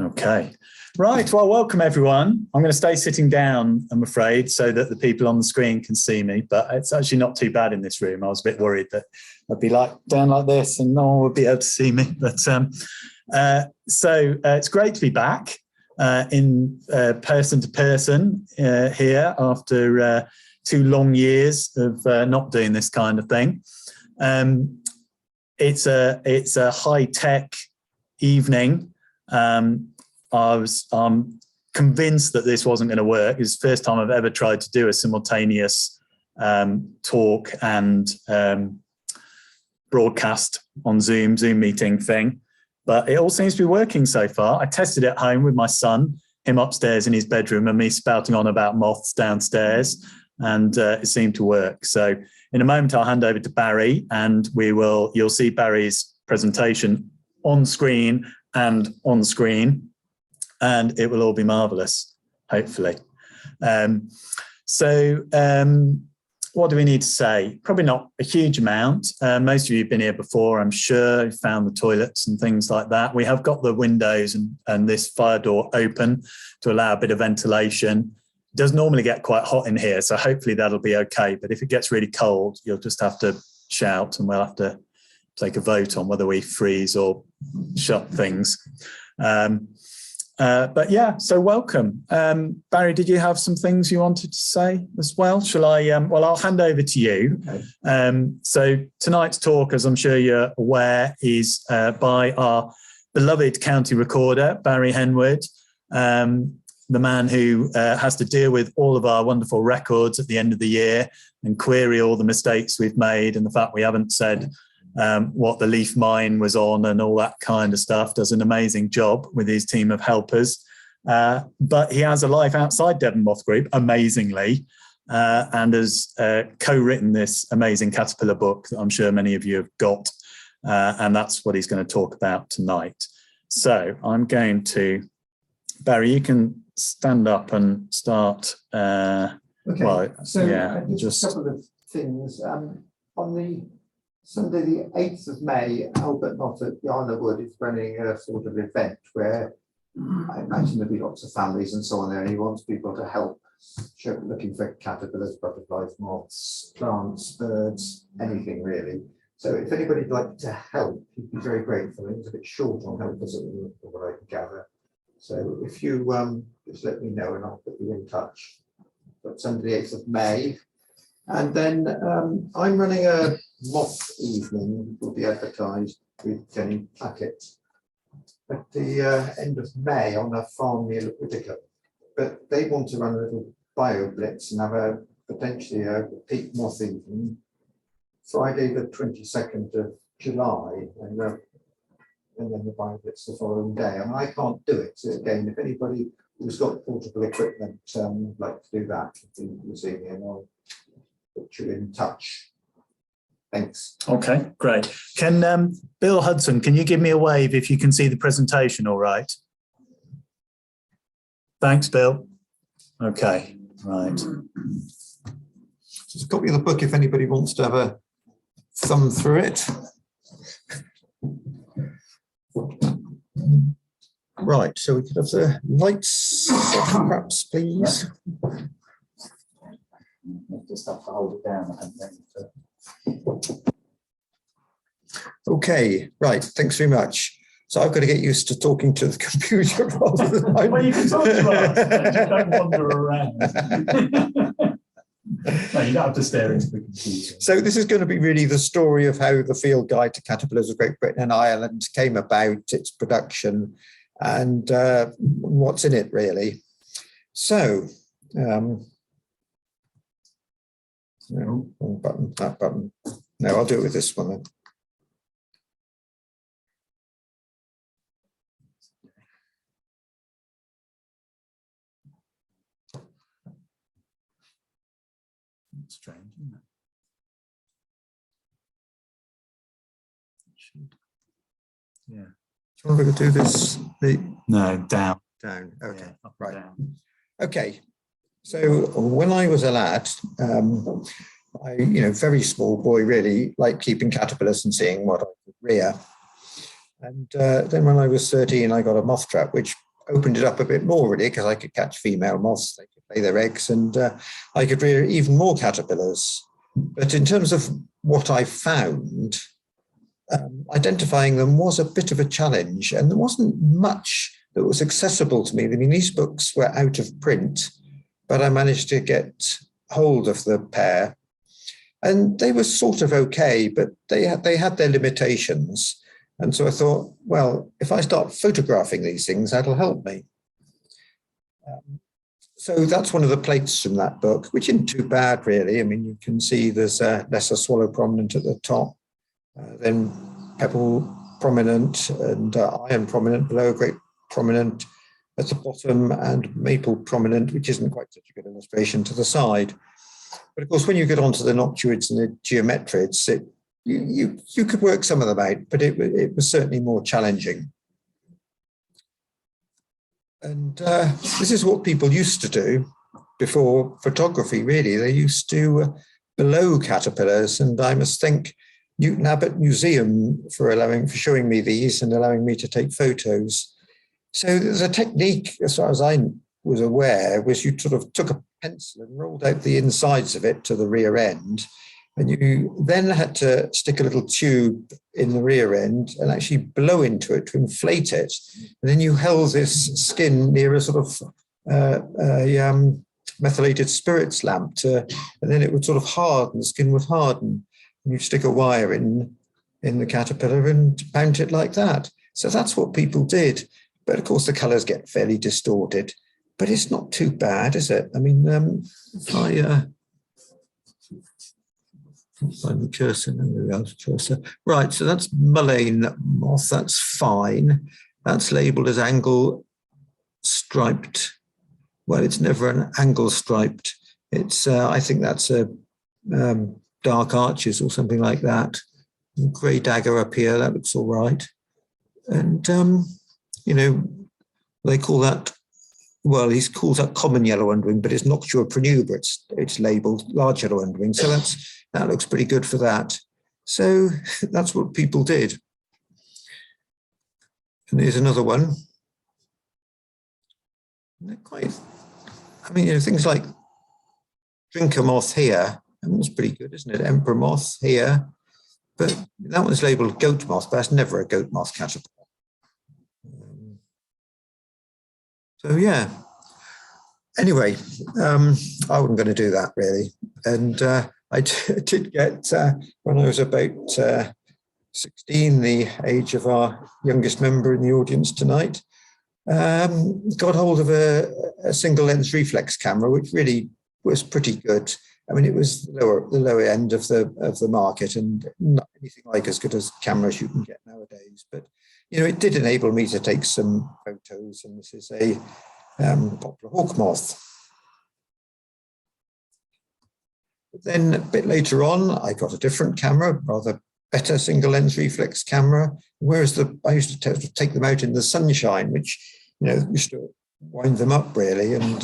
Okay. Right. Well, welcome everyone. I'm going to stay sitting down, I'm afraid, so that the people on the screen can see me, but it's actually not too bad in this room. I was a bit worried that I'd be like down like this and no one would be able to see me. But it's great to be back in person to person here after 2 long years of not doing this kind of thing. It's a high-tech evening. I'm convinced that this wasn't going to work. It's the first time I've ever tried to do a simultaneous talk and broadcast on Zoom meeting thing, but it all seems to be working so far. I tested it at home with my son, him upstairs in his bedroom and me spouting on about moths downstairs, and it seemed to work. So in a moment, I'll hand over to Barry and you'll see Barry's presentation on screen and on screen, and it will all be marvelous, hopefully. What do we need to say? Probably not a huge amount. Most of you have been here before, I'm sure. You've found the toilets and things like that. We have got the windows and this fire door open to allow a bit of ventilation. It does normally get quite hot in here, so hopefully that'll be okay. But if it gets really cold, you'll just have to shout and we'll have to take a vote on whether we freeze or shut things. But yeah, so welcome. Barry, did you have some things you wanted to say as well? Shall I? Well, I'll hand over to you. Okay. So tonight's talk, as I'm sure you're aware, is by our beloved county recorder, Barry Henwood, the man who has to deal with all of our wonderful records at the end of the year and query all the mistakes we've made and the fact we haven't said what the leaf mine was on and all that kind of stuff. Does an amazing job with his team of helpers. But he has a life outside Devon Moth Group, amazingly, and has co-written this amazing Caterpillar book that I'm sure many of you have got. And that's what he's going to talk about tonight. So I'm going to, Barry, you can stand up and start. Okay, well, so yeah, just a couple of things. On the Sunday, the 8th of May, Albert Knott at the Isle of Wood is running a sort of event where I imagine there'll be lots of families and so on there, and he wants people to help, looking for caterpillars, butterflies, moths, plants, birds, anything really. So if anybody'd like to help, he'd be very grateful. He's a bit short on helpers at what I can gather. So if you just let me know and I'll put you in touch. But Sunday, the 8th of May. And then I'm running a moth evening, will be advertised with Jenny Plackett at the end of May on a farm near Whittaker. But they want to run a little bio blitz and have potentially a peak moth evening Friday the 22nd of July, and then the bio blitz the following day. And I can't do it. So again, if anybody who's got portable equipment would like to do that, you'll see me and I'll put you in touch. Thanks. Okay, great. Can Bill Hudson, can you give me a wave if you can see the presentation all right? Thanks, Bill. Okay, right. Just a copy of the book if anybody wants to have a thumb through it. Right, so we could have the lights on, perhaps, please. Yeah. Just have to hold it down, I think. Okay, right, thanks very much. So I've got to get used to talking to the computer rather than well, you can talk to us, just don't wander around. No, you don't have to stare into the computer. So this is going to be really the story of how the Field Guide to Caterpillars of Great Britain and Ireland came about, its production, and what's in it, really. So, no, wrong button, that button. No, I'll do it with this one then. Strange, isn't it? Yeah. Do you want to do this? No, down. Down. Okay. Yeah, right. Down. Okay. So when I was a lad, I, very small boy, really liked keeping caterpillars and seeing what I could rear. And then when I was 13, I got a moth trap, which opened it up a bit more really, because I could catch female moths, they could lay their eggs, and I could rear even more caterpillars. But in terms of what I found, identifying them was a bit of a challenge, and there wasn't much that was accessible to me. I mean, these books were out of print, but I managed to get hold of the pair, and they were sort of okay, but they had their limitations. And so I thought, well, if I start photographing these things, that'll help me. So that's one of the plates from that book, which isn't too bad, really. I mean, you can see there's a lesser swallow prominent at the top, then pebble prominent, and iron prominent below, great prominent at the bottom, and maple prominent, which isn't quite such a good illustration, to the side. But of course, when you get onto the noctuids and the geometrids, you could work some of them out, but it was certainly more challenging. And this is what people used to do before photography, really. They used to below caterpillars, and I must thank Newton Abbot Museum for showing me these and allowing me to take photos. So there's a technique, as far as I was aware, was you sort of took a pencil and rolled out the insides of it to the rear end, and you then had to stick a little tube in the rear end and actually blow into it to inflate it. And then you held this skin near a sort of methylated spirits lamp, and then it would sort of harden, the skin would harden. And you'd stick a wire in the caterpillar and mount it like that. So that's what people did. But of course, the colours get fairly distorted. But it's not too bad, is it? I mean, if I find the cursor, right, so that's mullein moth, that's fine. That's labelled as angle striped. Well, it's never an angle striped. It's, I think that's a dark arches or something like that. Grey dagger up here, that looks all right. And, you know, they call that, well, he calls that common yellow underwing, but it's Noctua prenubra, it's labelled large yellow underwing. So that looks pretty good for that. So that's what people did. And here's another one. They're quite, I mean, you know, things like drinker moth here, that one's pretty good, isn't it? Emperor moth here, but that one's labelled goat moth, but that's never a goat moth caterpillar. So yeah. Anyway, I wasn't going to do that really, and I did get when I was about 16, the age of our youngest member in the audience tonight, got hold of a single lens reflex camera, which really was pretty good. I mean, it was the lower end of the market, and not anything like as good as cameras you can get nowadays. But you know, it did enable me to take some photos, and this is a poplar hawk moth. But then a bit later on, I got a different camera, rather better single lens reflex camera. Whereas I used to take them out in the sunshine, which, you know, used to wind them up really, and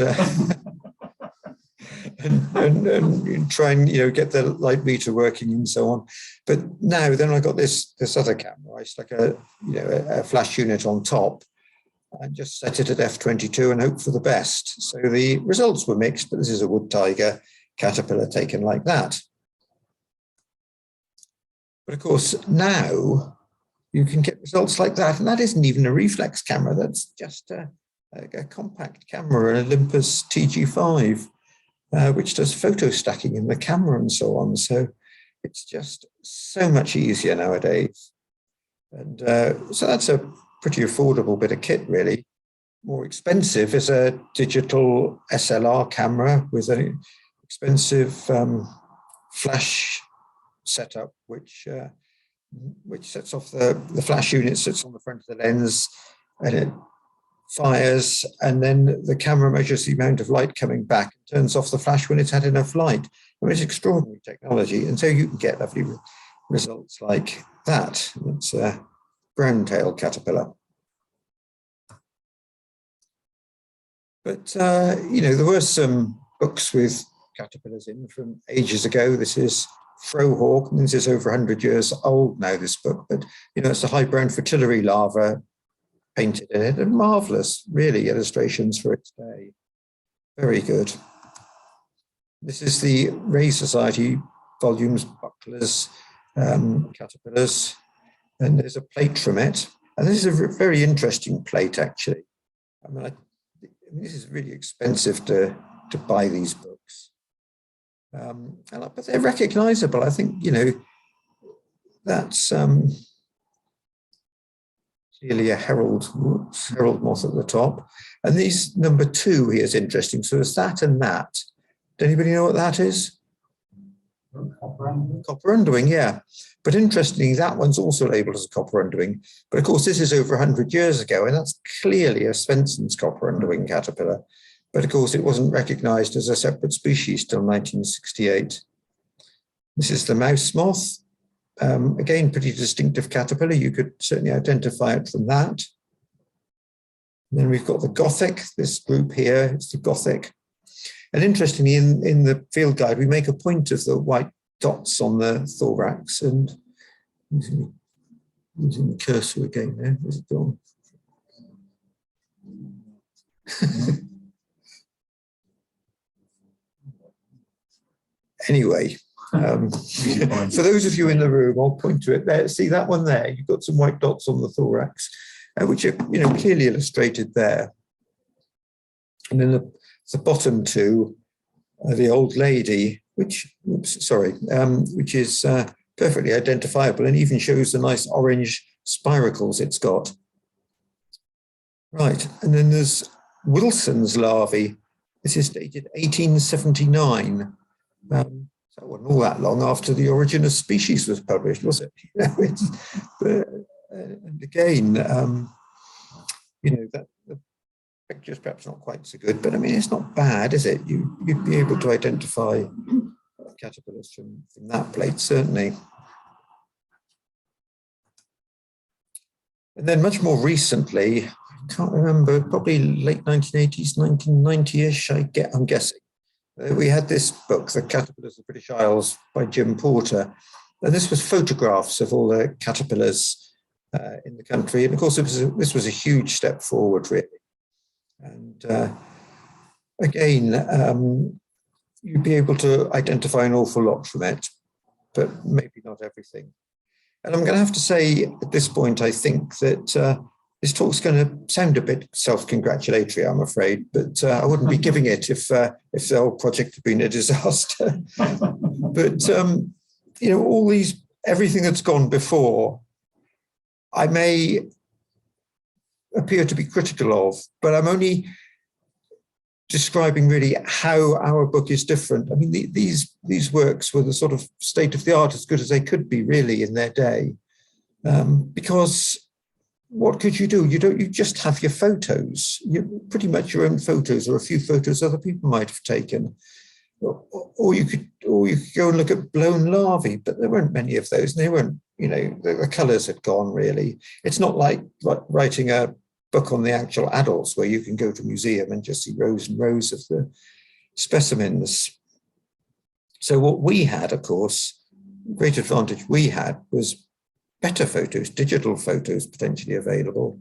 and try and, you know, get the light meter working and so on. But now then I got this other camera. I stuck a flash unit on top and just set it at f/22 and hope for the best. So the results were mixed, but this is a wood tiger caterpillar taken like that. But of course, now you can get results like that, and that isn't even a reflex camera. That's just a compact camera, an Olympus TG5, which does photo stacking in the camera and so on. So it's just so much easier nowadays. And so that's a pretty affordable bit of kit, really. More expensive is a digital SLR camera with an expensive flash setup, which sets off the flash unit, sits on the front of the lens, and it fires, and then the camera measures the amount of light coming back and turns off the flash when it's had enough light. I mean, it's extraordinary technology, and so you can get lovely results like that. It's a brown-tail caterpillar. But, you know, there were some books with caterpillars in from ages ago. This is Frohawk, and this is over 100 years old now, this book. But, you know, it's a high brown fritillary larva painted in it, and marvelous, really, illustrations for its day. Very good. This is the Ray Society volumes, bucklers, caterpillars, and there's a plate from it. And this is a very interesting plate, actually. I mean, this is really expensive to buy these books. But they're recognizable. I think, that's clearly a herald moth at the top. And these number 2 here is interesting. So it's that and that. Does anybody know what that is? Copper underwing, yeah. But interestingly, that one's also labelled as a copper underwing. But of course, this is over 100 years ago, and that's clearly a Svensson's copper underwing caterpillar. But of course, it wasn't recognised as a separate species till 1968. This is the mouse moth. Again, pretty distinctive caterpillar. You could certainly identify it from that. And then we've got the Gothic. This group here is the Gothic. And interestingly, in the field guide, we make a point of the white dots on the thorax, and using the cursor again there. Where's it gone? Anyway, for those of you in the room, I'll point to it there. See that one there? You've got some white dots on the thorax, which are clearly illustrated there. And then the bottom 2 are the old lady, which is perfectly identifiable and even shows the nice orange spiracles it's got. Right, and then there's Wilson's larvae. This is dated 1879. That wasn't all that long after The Origin of Species was published, was it? And again, that the picture's perhaps not quite so good, but I mean, it's not bad, is it? You'd be able to identify caterpillars from that plate, certainly. And then much more recently, I can't remember, probably late 1980s, 1990-ish, I'm guessing. We had this book, The Caterpillars of the British Isles by Jim Porter. And this was photographs of all the caterpillars in the country. And of course, this was a huge step forward, really. And again, you'd be able to identify an awful lot from it, but maybe not everything. And I'm going to have to say at this point, I think that this talk's going to sound a bit self-congratulatory, I'm afraid, but I wouldn't be giving it if the whole project had been a disaster. But, everything that's gone before, I may appear to be critical of, but I'm only describing really how our book is different. I mean, these works were the sort of state of the art, as good as they could be really in their day, because what could you do? You just have your photos, pretty much your own photos or a few photos other people might have taken. Or you could go and look at blown larvae, but there weren't many of those. And they weren't, the colours had gone really. It's not like writing a book on the actual adults where you can go to a museum and just see rows and rows of the specimens. So what we had, of course, great advantage we had was better photos, digital photos potentially available,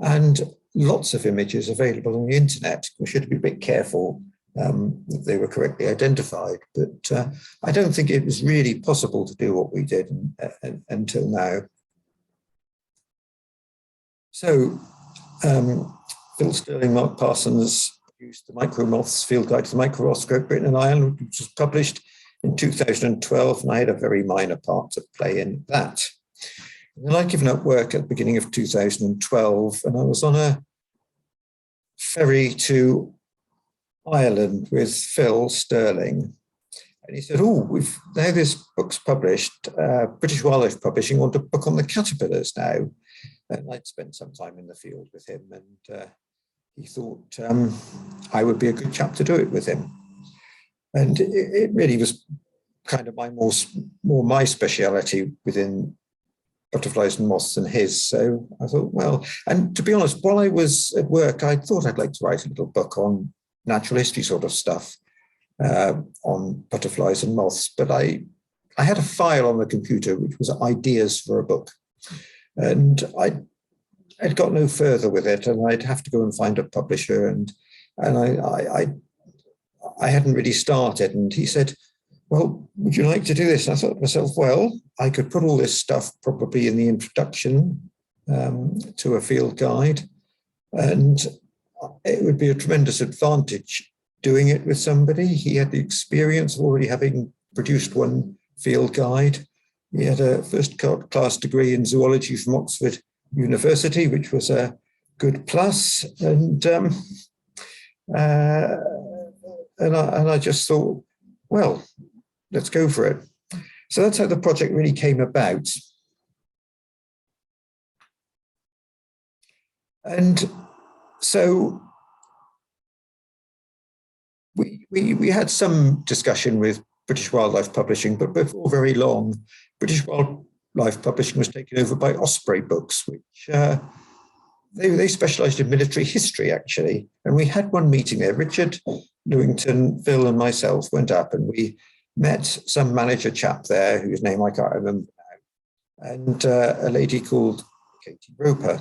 and lots of images available on the internet. We should be a bit careful that they were correctly identified, but I don't think it was really possible to do what we did until now. So Phil Sterling, Mark Parsons produced the Micromoths Field Guide to the Micromoths, Great Britain and Ireland, which was published in 2012, and I had a very minor part to play in that. And then I'd given up work at the beginning of 2012, and I was on a ferry to Ireland with Phil Sterling. And he said, now this book's published, British Wildlife Publishing want a book on the caterpillars now. And I'd spent some time in the field with him, and he thought I would be a good chap to do it with him. And it really was kind of more my speciality within butterflies and moths than his. So I thought, well, and to be honest, while I was at work, I thought I'd like to write a little book on natural history sort of stuff on butterflies and moths. But I had a file on the computer which was ideas for a book. And I'd got no further with it, and I'd have to go and find a publisher, and I hadn't really started. And he said, well, would you like to do this? And I thought to myself, well, I could put all this stuff probably in the introduction to a field guide, and it would be a tremendous advantage doing it with somebody. He had the experience of already having produced one field guide. He had a first class degree in zoology from Oxford University, which was a good plus. And I just thought, well, let's go for it. So that's how the project really came about. And so we had some discussion with British Wildlife Publishing, but before very long, British Wildlife Publishing was taken over by Osprey Books, which they specialised in military history, actually. And we had one meeting there. Richard Lewington, Phil and myself went up, and we met some manager chap there, whose name I can't remember now, and a lady called Katie Roper.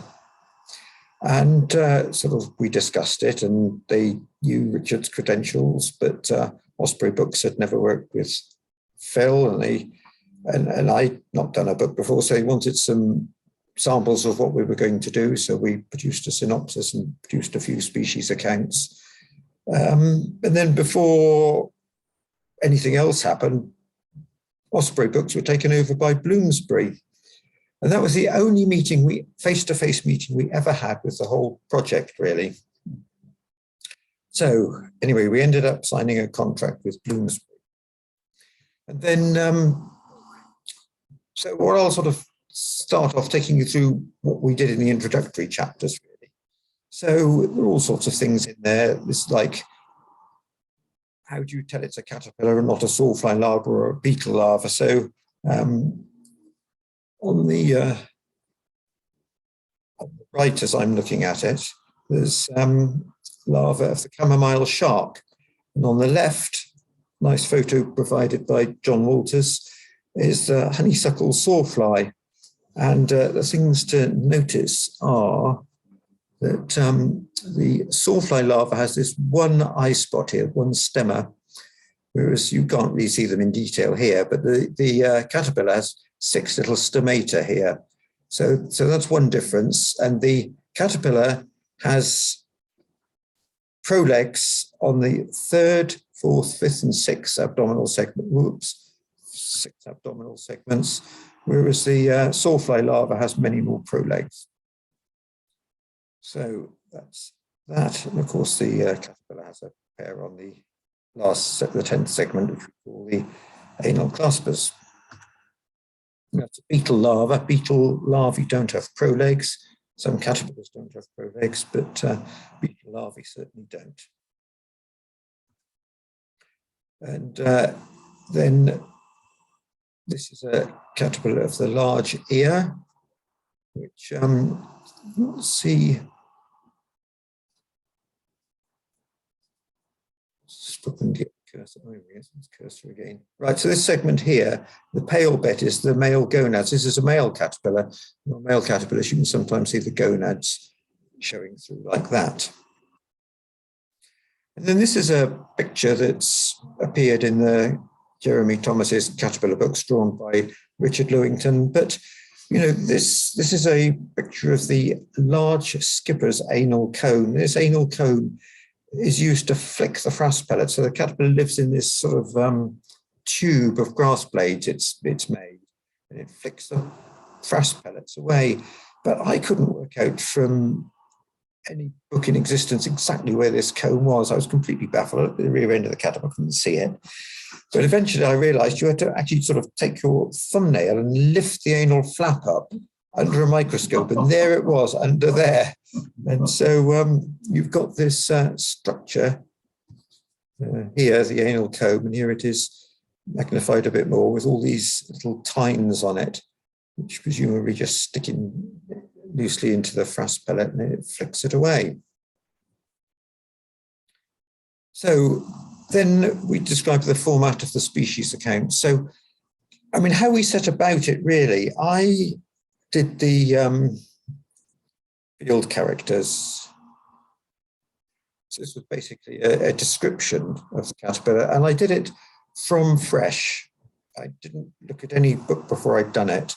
And sort of we discussed it, and they knew Richard's credentials, but Osprey Books had never worked with Phil, and I'd not done a book before, so they wanted some samples of what we were going to do. So we produced a synopsis and produced a few species accounts. And then before anything else happened, Osprey Books were taken over by Bloomsbury. And that was the only meeting face-to-face meeting we ever had with the whole project, really. So anyway, we ended up signing a contract with Bloomsbury. And then, so what I'll sort of start off taking you through what we did in the introductory chapters, really. So there are all sorts of things in there. It's like, how do you tell it's a caterpillar and not a sawfly larva or a beetle larva? So on the right, as I'm looking at it, there's larva of the chamomile shark. And on the left, nice photo provided by John Walters, is the honeysuckle sawfly. And the things to notice are that the sawfly larva has this one eye spot here, one stemma, whereas you can't really see them in detail here, but the caterpillar has 6 little stomata here. So that's one difference. And the caterpillar has prolegs on the 3rd, 4th, 5th, and 6th abdominal segment. Whoops, 6 abdominal segments, whereas the sawfly larva has many more prolegs. So that's that. And of course, the caterpillar has a pair on the last, the 10th segment, which we call the anal claspers. That's a beetle larva. Beetle larvae don't have prolegs. Some caterpillars don't have prolegs, but beetle larvae certainly don't. And then this is a caterpillar of the large ear, which let's see. Stop and get cursor. Oh, yes, it's cursor again. Right, so this segment here, the pale bit is the male gonads. This is a male caterpillar. On male caterpillars, you can sometimes see the gonads showing through like that. And then this is a picture that's appeared in the Jeremy Thomas's caterpillar books, drawn by Richard Lewington. But you know, this is a picture of the large skipper's anal cone. This anal cone is used to flick the frass pellet. So the caterpillar lives in this sort of tube of grass blades it's made, and it flicks the frass pellets away. But I couldn't work out from any book in existence exactly where this cone was. I was completely baffled. At the rear end of the caterpillar, I couldn't see it. But eventually I realized you had to actually sort of take your thumbnail and lift the anal flap up under a microscope, and there it was under there. And so you've got this structure here, the anal comb, and here it is magnified a bit more with all these little tines on it, which presumably just stick in loosely into the frass pellet and it flicks it away. So then we describe the format of the species account. So, I mean, how we set about it really, I did the field characters. So this was basically a description of the caterpillar, and I did it from fresh. I didn't look at any book before I'd done it.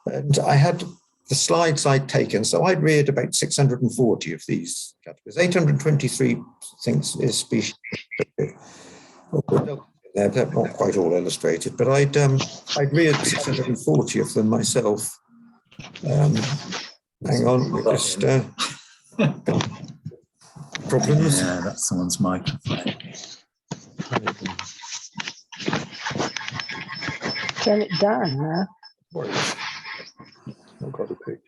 And I had the slides I'd taken. So I'd read about 640 of these caterpillars, 823 things is species. They're not quite all illustrated, but I'd read 640 of them myself. Hang on, we just problems. Yeah, that's someone's microphone. Turn it down now. I've got a picture.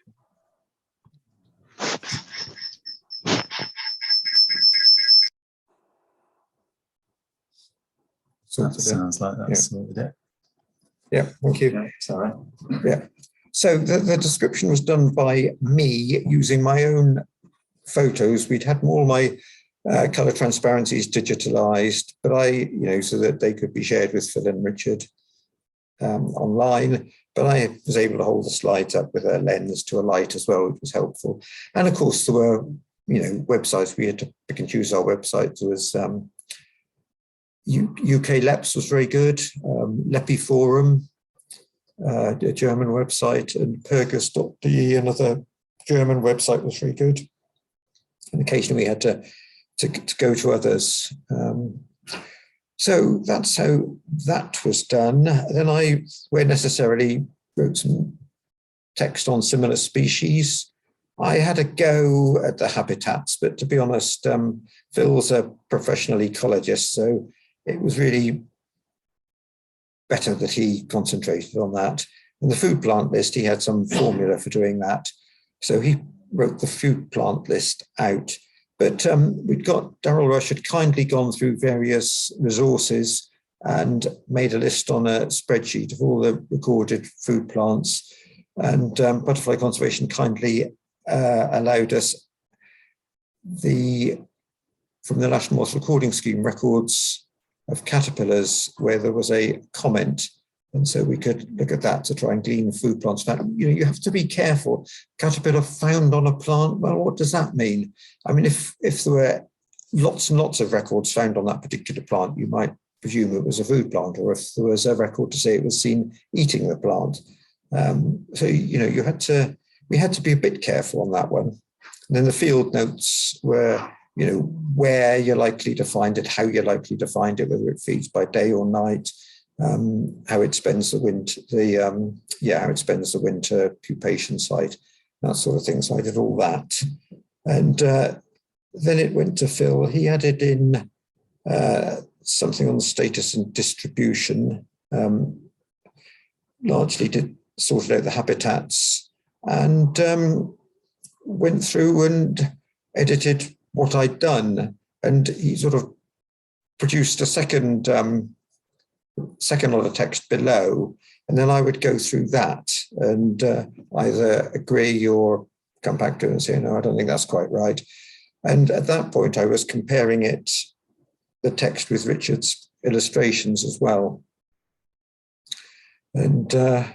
That sounds like that's sorted it. Yeah, thank you. Okay, sorry. Yeah. So the description was done by me using my own photos. We'd had all my color transparencies digitalized, but so that they could be shared with Phil and Richard online. But I was able to hold the slides up with a lens to a light as well, which was helpful. And of course, there were, websites. We had to pick and choose our websites. There was UK LEPS was very good, Lepi Forum, a German website, and Pergus.de, another German website, was very good. And occasionally we had to go to others. So that's how that was done. Then I, where necessarily, wrote some text on similar species. I had a go at the habitats, but to be honest, Phil's a professional ecologist, so it was really better that he concentrated on that. And the food plant list, he had some formula for doing that. So he wrote the food plant list out. But we'd got, Darryl Rush had kindly gone through various resources and made a list on a spreadsheet of all the recorded food plants. And Butterfly Conservation kindly allowed us from the National Moth Recording Scheme records of caterpillars where there was a comment. And so we could look at that to try and glean food plants. Now, you have to be careful. Caterpillar found on a plant, well, what does that mean? I mean, if there were lots and lots of records found on that particular plant, you might presume it was a food plant, or if there was a record to say it was seen eating the plant. So, we had to be a bit careful on that one. And then the field notes were, where you're likely to find it, how you're likely to find it, whether it feeds by day or night, how it spends the winter, how it spends the winter, pupation site, that sort of thing. So I did all that. And then it went to Phil. He added in something on the status and distribution, largely sorted out the habitats, and went through and edited what I'd done. And he sort of produced a second lot of text below, and then I would go through that and either agree or come back to it and say, no, I don't think that's quite right. And at that point, I was comparing the text with Richard's illustrations as well. And so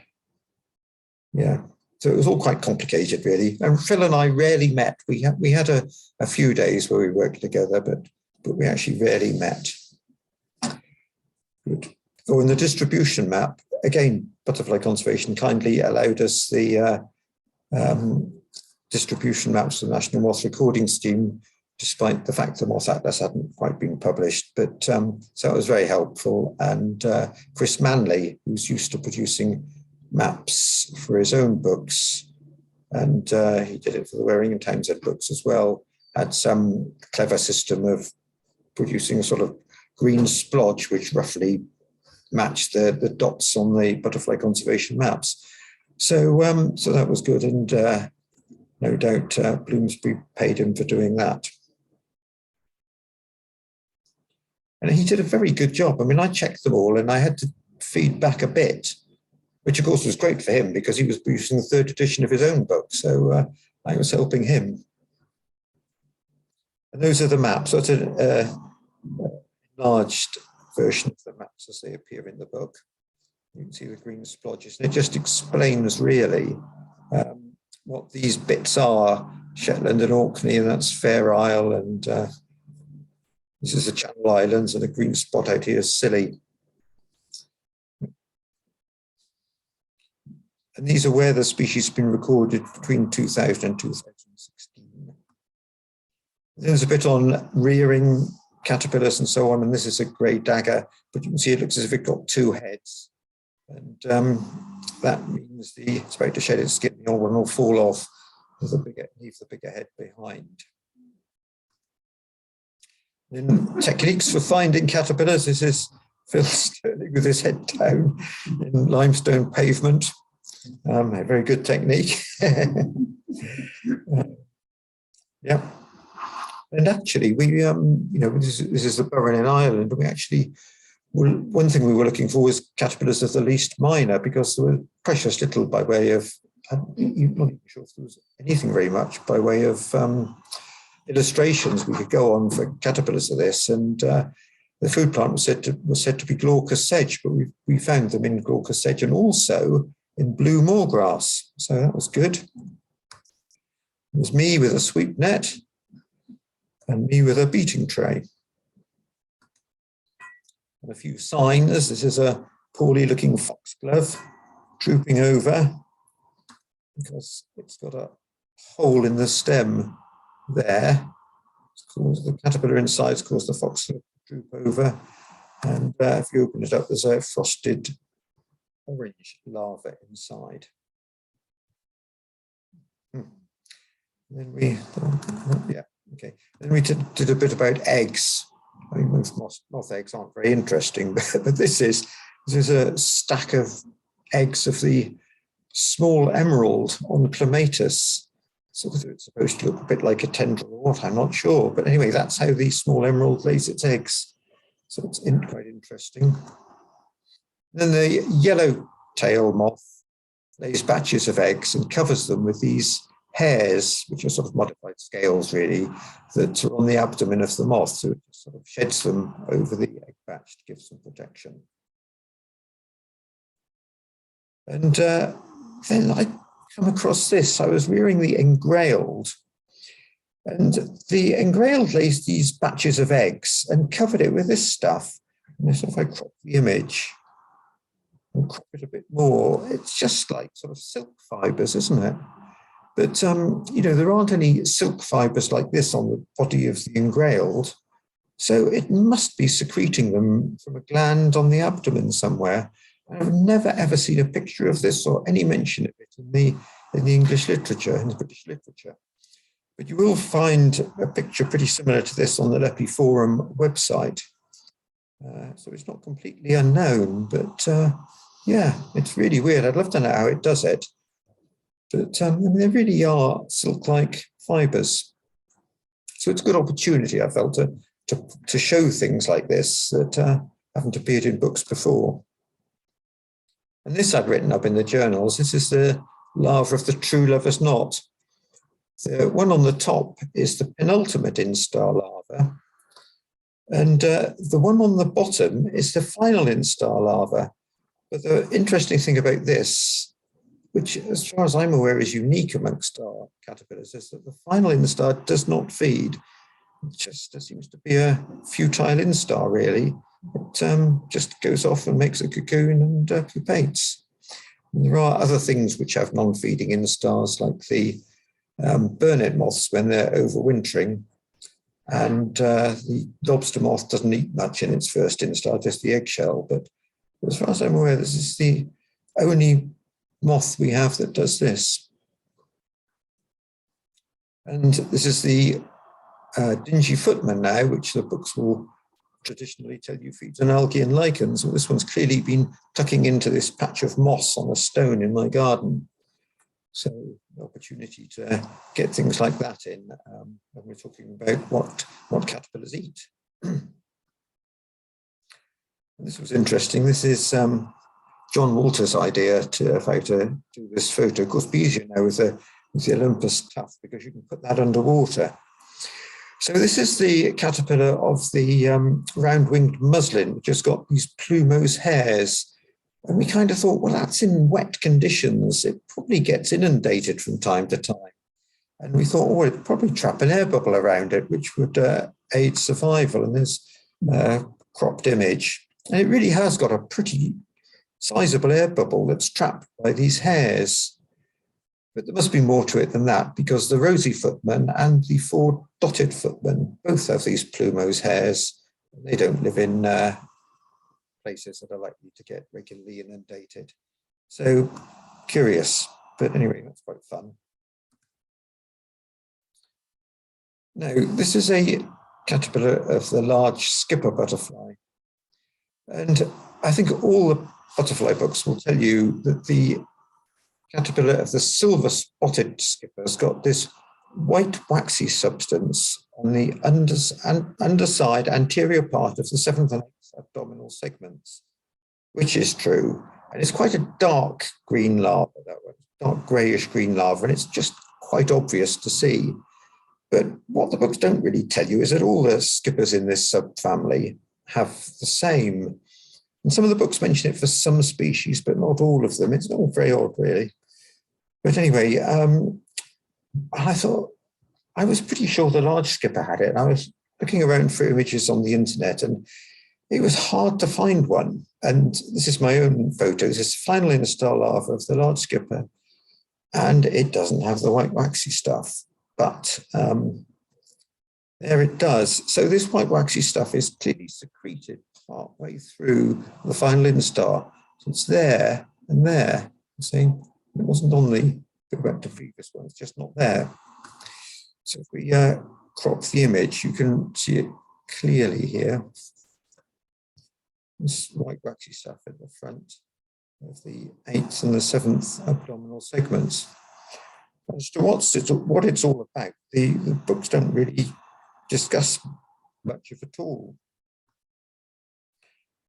it was all quite complicated, really. And Phil and I rarely met. We had a few days where we worked together, but we actually rarely met. Good. Oh, and the distribution map, again, Butterfly Conservation kindly allowed us the distribution maps of the National Moth Recording Scheme, despite the fact the Moth Atlas hadn't quite been published. But so it was very helpful. And Chris Manley, who's used to producing maps for his own books, and he did it for the Waring and Townsend books as well, had some clever system of producing a sort of green splodge, which roughly matched the dots on the Butterfly Conservation maps. So that was good, and no doubt Bloomsbury paid him for doing that. And he did a very good job. I mean, I checked them all and I had to feed back a bit, which of course was great for him because he was producing the third edition of his own book. So I was helping him. And those are the maps. So it's an enlarged version of the maps as they appear in the book. You can see the green splodges. And it just explains really what these bits are Shetland and Orkney, and that's Fair Isle, and this is the Channel Islands, and a green spot out here is Scilly. And these are where the species have been recorded between 2000 and 2016. There's a bit on rearing caterpillars and so on, and this is a grey dagger, but you can see it looks as if it got two heads. And that means it's about to shed its skin, the old one will fall off, leave the bigger head behind. Then techniques for finding caterpillars. This is Phil Sterling with his head down in limestone pavement. A very good technique. Yeah. And actually, we, this is the Burren in Ireland. We actually, one thing we were looking for was caterpillars of the least minor, because there were precious little by way of, I'm not even sure if there was anything very much by way of illustrations we could go on for caterpillars of this. And the food plant was said to be glaucous sedge, but we found them in glaucous sedge and also in blue moorgrass. So that was good. It was me with a sweep net and me with a beating tray. And a few signs. This is a poorly looking foxglove drooping over because it's got a hole in the stem there. It's caused the caterpillar inside, it's caused the foxglove to droop over. And if you open it up, there's a frosted orange larva inside. Then we, okay. Then we did a bit about eggs. I mean, most moth eggs aren't very interesting, but this is a stack of eggs of the small emerald on clematis. So it's supposed to look a bit like a tendril or what, I'm not sure. But anyway, that's how the small emerald lays its eggs. So it's quite interesting. Then the yellow-tailed moth lays batches of eggs and covers them with these hairs, which are sort of modified scales, really, that are on the abdomen of the moth. So it sort of sheds them over the egg batch to give some protection. And then I come across this. I was rearing the engrailed. And the engrailed lays these batches of eggs and covered it with this stuff. And so if I crop the image and crop it a bit more, it's just like sort of silk fibers, isn't it? But, there aren't any silk fibers like this on the body of the engrailed. So it must be secreting them from a gland on the abdomen somewhere. I've never, ever seen a picture of this or any mention of it in the English literature, in the British literature. But you will find a picture pretty similar to this on the Lepi Forum website. So it's not completely unknown, but yeah, it's really weird. I'd love to know how it does it. But there really are silk-like fibers. So it's a good opportunity, I felt, to show things like this that haven't appeared in books before. And this I've written up in the journals. This is the larva of the true lover's knot. The one on the top is the penultimate instar larva. And the one on the bottom is the final instar larva. But the interesting thing about this, which as far as I'm aware is unique amongst our caterpillars, is that the final instar does not feed. It just seems to be a futile instar, really. It just goes off and makes a cocoon and pupates. And there are other things which have non-feeding instars, like the burnet moths when they're overwintering. And the lobster moth doesn't eat much in its first instar, just the eggshell. But as far as I'm aware, this is the only moth we have that does this. And this is the dingy footman now, which the books will traditionally tell you feeds on algae and lichens. Well, this one's clearly been tucking into this patch of moss on a stone in my garden. So the opportunity to get things like that in when we're talking about what caterpillars eat. And this was interesting. This is John Walter's idea to how to do this photo. Of course, be easier now with the Olympus tuft because you can put that underwater. So this is the caterpillar of the round-winged muslin, which has got these plumose hairs. And we kind of thought, well, that's in wet conditions. It probably gets inundated from time to time. And we thought, oh, it'd probably trap an air bubble around it, which would aid survival. And there's a cropped image. And it really has got a pretty sizable air bubble that's trapped by these hairs. But there must be more to it than that, because the rosy footman and the four dotted footman both have these plumose hairs. They don't live in places that are likely to get regularly inundated. So curious, but anyway, that's quite fun. Now, this is a caterpillar of the large skipper butterfly. And I think all the butterfly books will tell you that the caterpillar of the silver spotted skipper has got this white waxy substance on the underside anterior part of the 7th and 8th abdominal segments, which is true. And it's quite a dark green larva, that one, dark greyish green larva, and it's just quite obvious to see. But what the books don't really tell you is that all the skippers in this subfamily have the same. And some of the books mention it for some species, but not all of them. It's all very odd, really. But anyway, I thought, I was pretty sure the large skipper had it. And I was looking around for images on the internet, and it was hard to find one. And this is my own photo. This is final instar larva of the large skipper. And it doesn't have the white waxy stuff. But there it does. So this white waxy stuff is clearly secreted partway through the final instar. So it's there and there. You see, it wasn't on the previous one, it's just not there. So if we crop the image, you can see it clearly here. This white waxy stuff at the front of the 8th and the 7th abdominal segments. As to what it's all about, the books don't really discuss much of it all.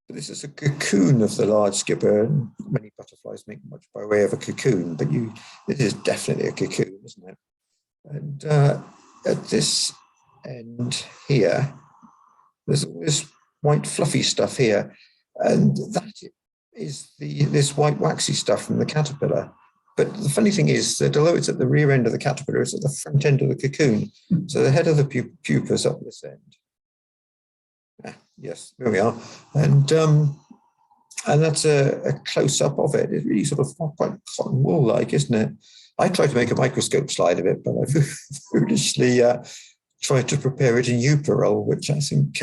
But this is a cocoon of the large skipper. Many butterflies make much by way of a cocoon, but this is definitely a cocoon, isn't it? And at this end here, there's all this white fluffy stuff here, and that is this white waxy stuff from the caterpillar. But the funny thing is that although it's at the rear end of the caterpillar, it's at the front end of the cocoon. So the head of the pupa is up this end. Yes, there we are. And that's a close-up of it. It's really sort of quite cotton wool-like, isn't it? I tried to make a microscope slide of it, but I foolishly tried to prepare it in Uparol, which I think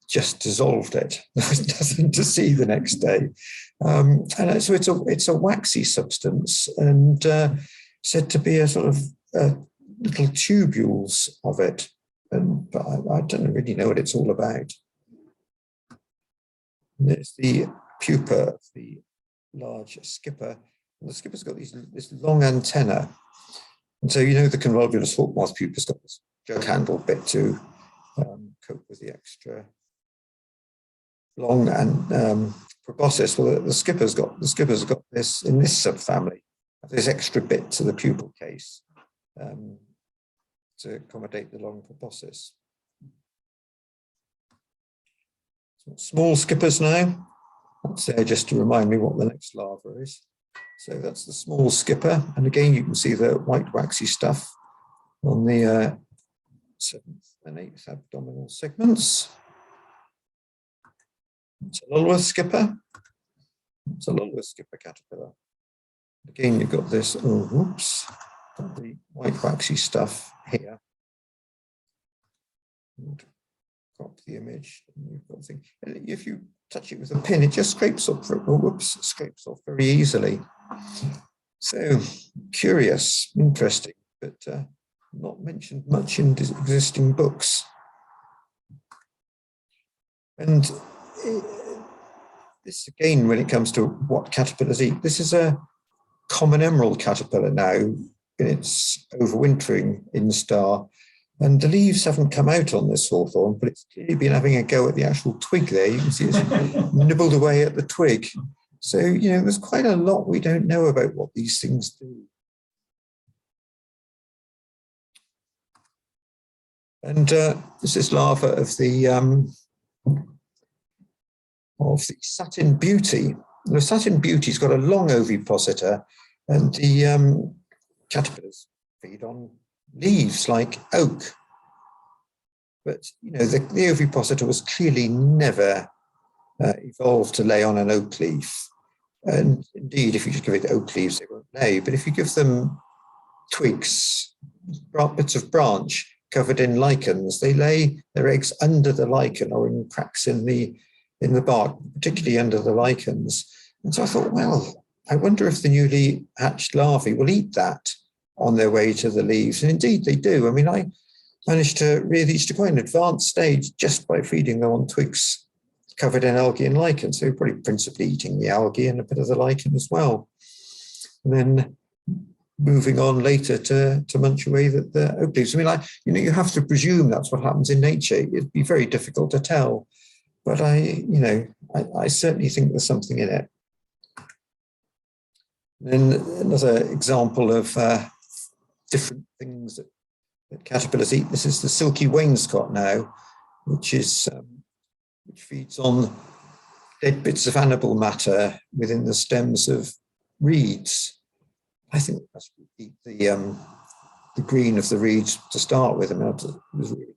just dissolved it. There was nothing to see the next day. And so it's a waxy substance, and said to be a sort of little tubules of it. But I don't really know what it's all about. And there's the pupa of the large skipper. And the skipper's got this long antenna. And so, you know, the convolvulus hawkmoth pupa's got this jug handle bit to cope with the extra long and proboscis. Well, the skipper's got this in this subfamily, this extra bit to the pupal case to accommodate the long proboscis. Small skippers now. That's there just to remind me what the next larva is. So that's the small skipper. And again, you can see the white waxy stuff on the 7th and 8th abdominal segments. It's a Lulworth skipper. It's a Lulworth skipper caterpillar. Again, you've got this, got the white waxy stuff here. And crop the image, and you've got the thing. And if you touch it with a pin, it just scrapes off, scrapes off very easily. So curious, interesting, but not mentioned much in existing books. And this again, when it comes to what caterpillars eat, this is a common emerald caterpillar now in its overwintering instar. And the leaves haven't come out on this hawthorn, but it's clearly been having a go at the actual twig there. You can see it's nibbled away at the twig. So, you know, there's quite a lot we don't know about what these things do. And this is larva of the satin beauty. The satin beauty's got a long ovipositor, and the caterpillars feed on leaves like oak. But, you know, the ovipositor was clearly never evolved to lay on an oak leaf. And indeed, if you just give it oak leaves, they won't lay. But if you give them twigs, bits of branch covered in lichens, they lay their eggs under the lichen or in cracks in the bark, particularly under the lichens. And so I thought, well, I wonder if the newly hatched larvae will eat that on their way to the leaves. And indeed they do. I mean, I managed to reach to quite an advanced stage just by feeding them on twigs covered in algae and lichen. So probably principally eating the algae and a bit of the lichen as well. And then moving on later to munch away the oak leaves. I mean, you have to presume that's what happens in nature. It'd be very difficult to tell. But I certainly think there's something in it. Then another example of different things that caterpillars eat. This is the silky wainscot now, which feeds on dead bits of animal matter within the stems of reeds. I think that's the green of the reeds to start with. I mean, it was really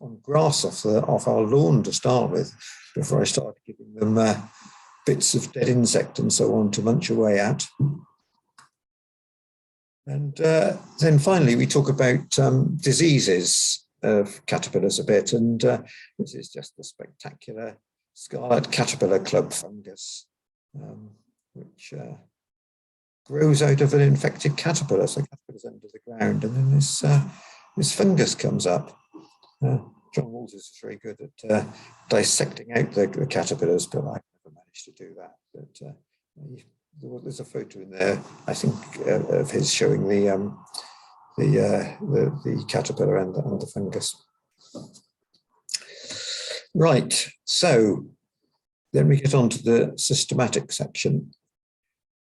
on grass off our lawn to start with, before I started giving them bits of dead insect and so on to munch away at. And then finally, we talk about diseases of caterpillars a bit, and this is just the spectacular scarlet caterpillar club fungus, which grows out of an infected caterpillar. So caterpillar's under the ground, and then this fungus comes up. John Walters is very good at dissecting out the caterpillars, but I've never managed to do that. But there's a photo in there, I think, of his showing the caterpillar and the fungus. Right, so then we get on to the systematic section.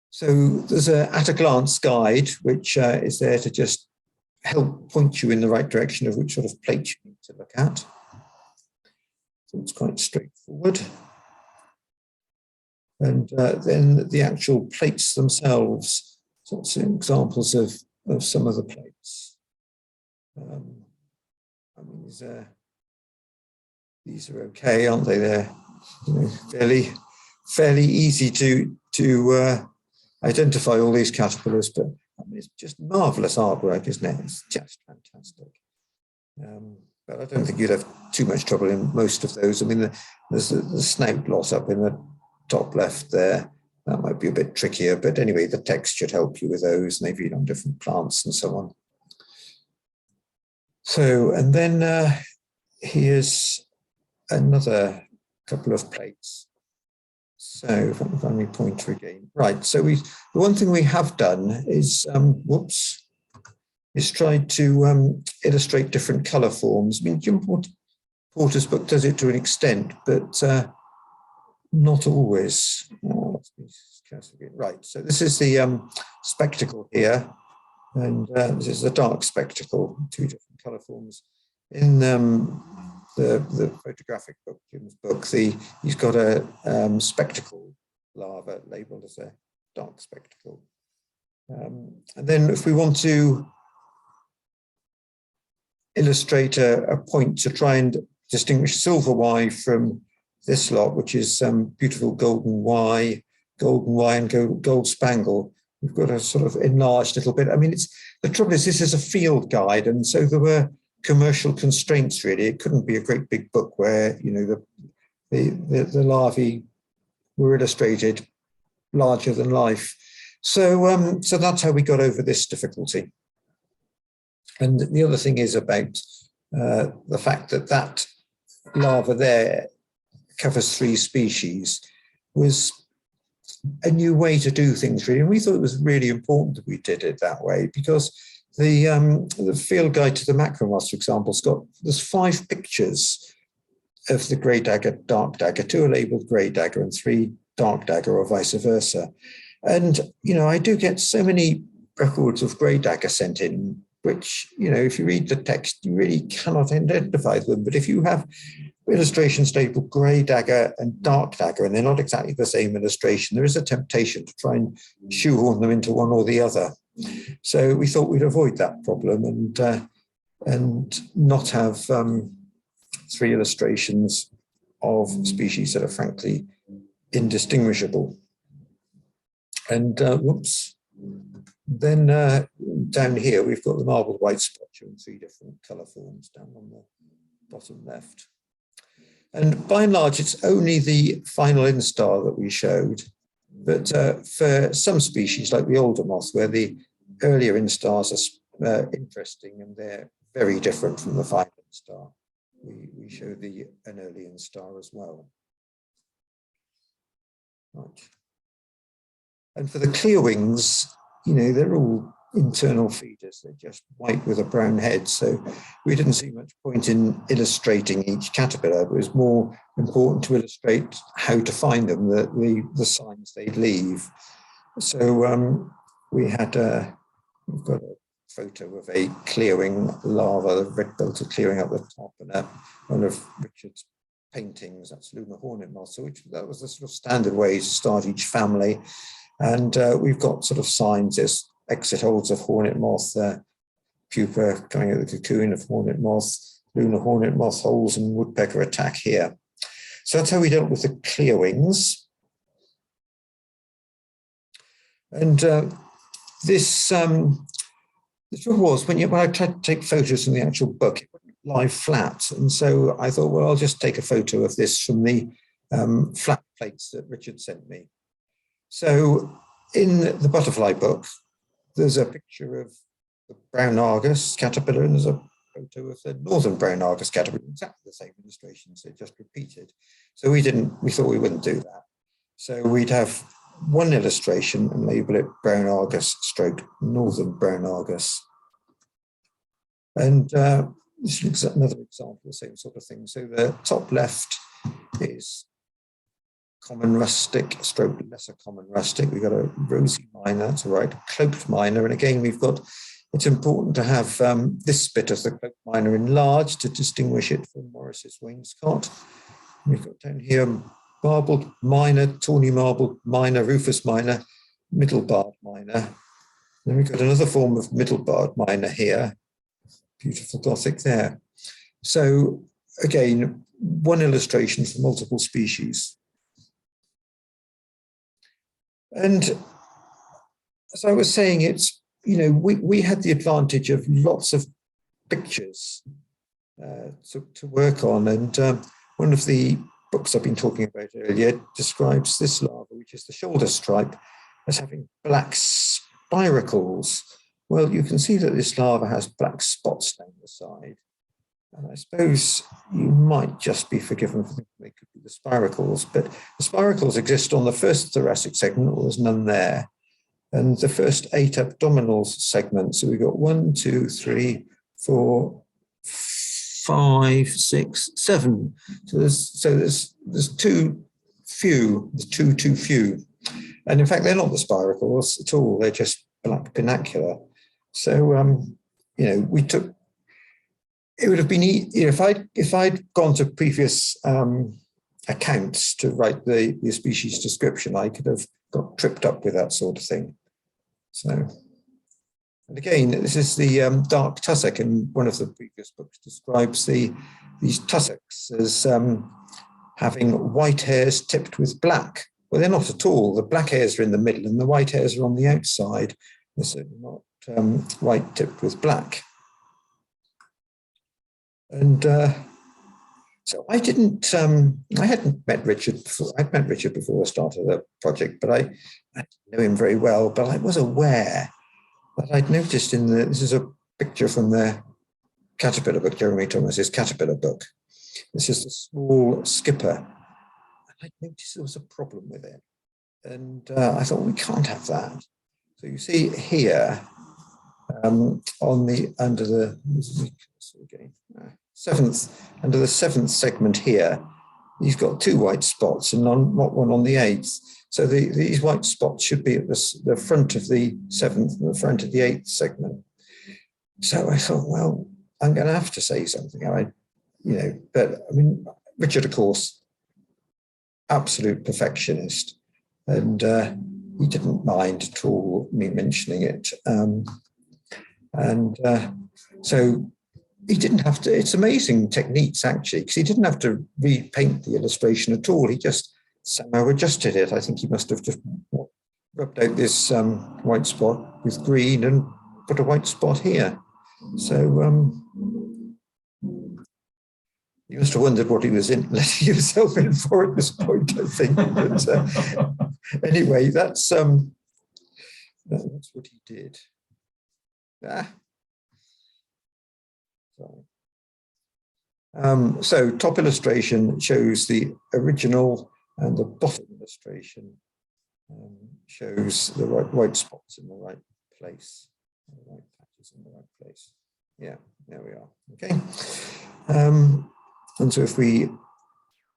So there's a at-a-glance guide, which is there to just help point you in the right direction of which sort of plate you need to look at. So it's quite straightforward. And then the actual plates themselves, so some examples of some of the plates. I mean, these are okay, aren't they? They're fairly easy to identify all these caterpillars, but I mean, it's just marvelous artwork, isn't it? It's just fantastic. But I don't think you'd have too much trouble in most of those. I mean, there's the snout lot up in the top left there. That might be a bit trickier, but anyway, the text should help you with those, and they feed on different plants and so on. So, and then here's another couple of plates. So if I can find my pointer again. Right, so the one thing we have done is, is tried to illustrate different colour forms. I mean, Jim Porter's book does it to an extent, but not always. Right, so this is the spectacle here, and this is the dark spectacle, two different colour forms. In the photographic book, Jim's book, he's got a spectacle larva labelled as a dark spectacle. And then if we want to illustrate a point to try and distinguish silver Y from this lot, which is beautiful golden Y and gold spangle. We've got a sort of enlarged little bit. I mean, the trouble is this is a field guide, and so there were commercial constraints really. It couldn't be a great big book where, you know, the larvae were illustrated larger than life. So so that's how we got over this difficulty. And the other thing is about the fact that larva there covers 3 species was a new way to do things really. And we thought it was really important that we did it that way, because the field guide to the macromoths, for example, there's 5 pictures of the grey dagger, dark dagger. 2 are labelled grey dagger and 3 dark dagger, or vice versa. And, you know, I do get so many records of grey dagger sent in, which, you know, if you read the text, you really cannot identify them. But if you have illustrations labeled grey dagger and dark dagger, and they're not exactly the same illustration, there is a temptation to try and shoehorn them into one or the other. So we thought we'd avoid that problem and not have 3 illustrations of species that are frankly indistinguishable. And whoops, then down here we've got the marbled white spot showing 3 different colour forms down on the bottom left. And by and large, it's only the final instar that we showed. But for some species, like the alder moth, where the earlier instars are interesting and they're very different from the final instar, we show an early instar as well. Right. And for the clear wings, you know, they're all internal feeders. They're just white with a brown head. So we didn't see much point in illustrating each caterpillar. It was more important to illustrate how to find them, the signs they'd leave. So we've got a photo of a clearwing larva, the red-belted clearing up the top, and one of Richard's paintings, that's Lunar hornet moth. So that was the sort of standard way to start each family. And we've got sort of signs, there's exit holes of hornet moth, pupa coming out of the cocoon of hornet moth, lunar hornet moth holes, and woodpecker attack here. So that's how we dealt with the clear wings. And this, the trouble was, when I tried to take photos from the actual book, it wouldn't lie flat. And so I thought, well, I'll just take a photo of this from the flat plates that Richard sent me. So in the butterfly book, there's a picture of the brown Argus caterpillar, and there's a photo of the northern brown Argus caterpillar, exactly the same illustrations, so just repeated. So we thought we wouldn't do that. So we'd have one illustration and label it brown Argus stroke northern brown Argus. And this is another example of the same sort of thing. So the top left is common rustic stroke lesser common rustic. We've got a rosy minor, that's right, cloaked minor. And again, it's important to have this bit of the cloaked minor enlarged to distinguish it from Morris's wainscot. We've got down here marbled minor, tawny marbled minor, rufous minor, middle barred minor. Then we've got another form of middle barred minor here. Beautiful Gothic there. So again, one illustration for multiple species. And as I was saying, it's, you know, we had the advantage of lots of pictures to work on. And one of the books I've been talking about earlier describes this larva, which is the shoulder stripe, as having black spiracles. Well, you can see that this larva has black spots down the side. And I suppose you might just be forgiven for thinking they could be the spiracles, but the spiracles exist on the first thoracic segment, or there's none there. And the first 8 abdominal segments, so we've got 1, 2, 3, 4, 5, 6, 7. So there's too few, too few. And in fact, they're not the spiracles at all. They're just black pinnacular. So, you know, it would have been, you know, if I'd gone to previous accounts to write the species description, I could have got tripped up with that sort of thing. So, and again, this is the dark tussock, and one of the previous books describes these tussocks as having white hairs tipped with black. Well, they're not at all. The black hairs are in the middle, and the white hairs are on the outside. They're certainly not white tipped with black. And so I hadn't met Richard before. I'd met Richard before I started the project, but I didn't know him very well, but I was aware that I'd noticed this is a picture from the caterpillar book, Jeremy Thomas's caterpillar book. This is the small skipper. And I noticed there was a problem with it. And I thought, we can't have that. So you see here, under the seventh segment here, he's got 2 white spots and not one on the 8th. So these white spots should be at the front of the 7th and the front of the 8th segment. So I thought, well, I'm going to have to say something. But I mean, Richard, of course, absolute perfectionist, and he didn't mind at all me mentioning it. So he didn't have to, it's amazing techniques actually, because he didn't have to repaint the illustration at all. He just somehow adjusted it. I think he must have just rubbed out this white spot with green and put a white spot here. So he must have wondered what he was letting himself in for at this point, I think. But anyway, that's what he did. So top illustration shows the original, and the bottom illustration shows the white spots in the right place, the right patches in the right place. Yeah, there we are. Okay. And so if we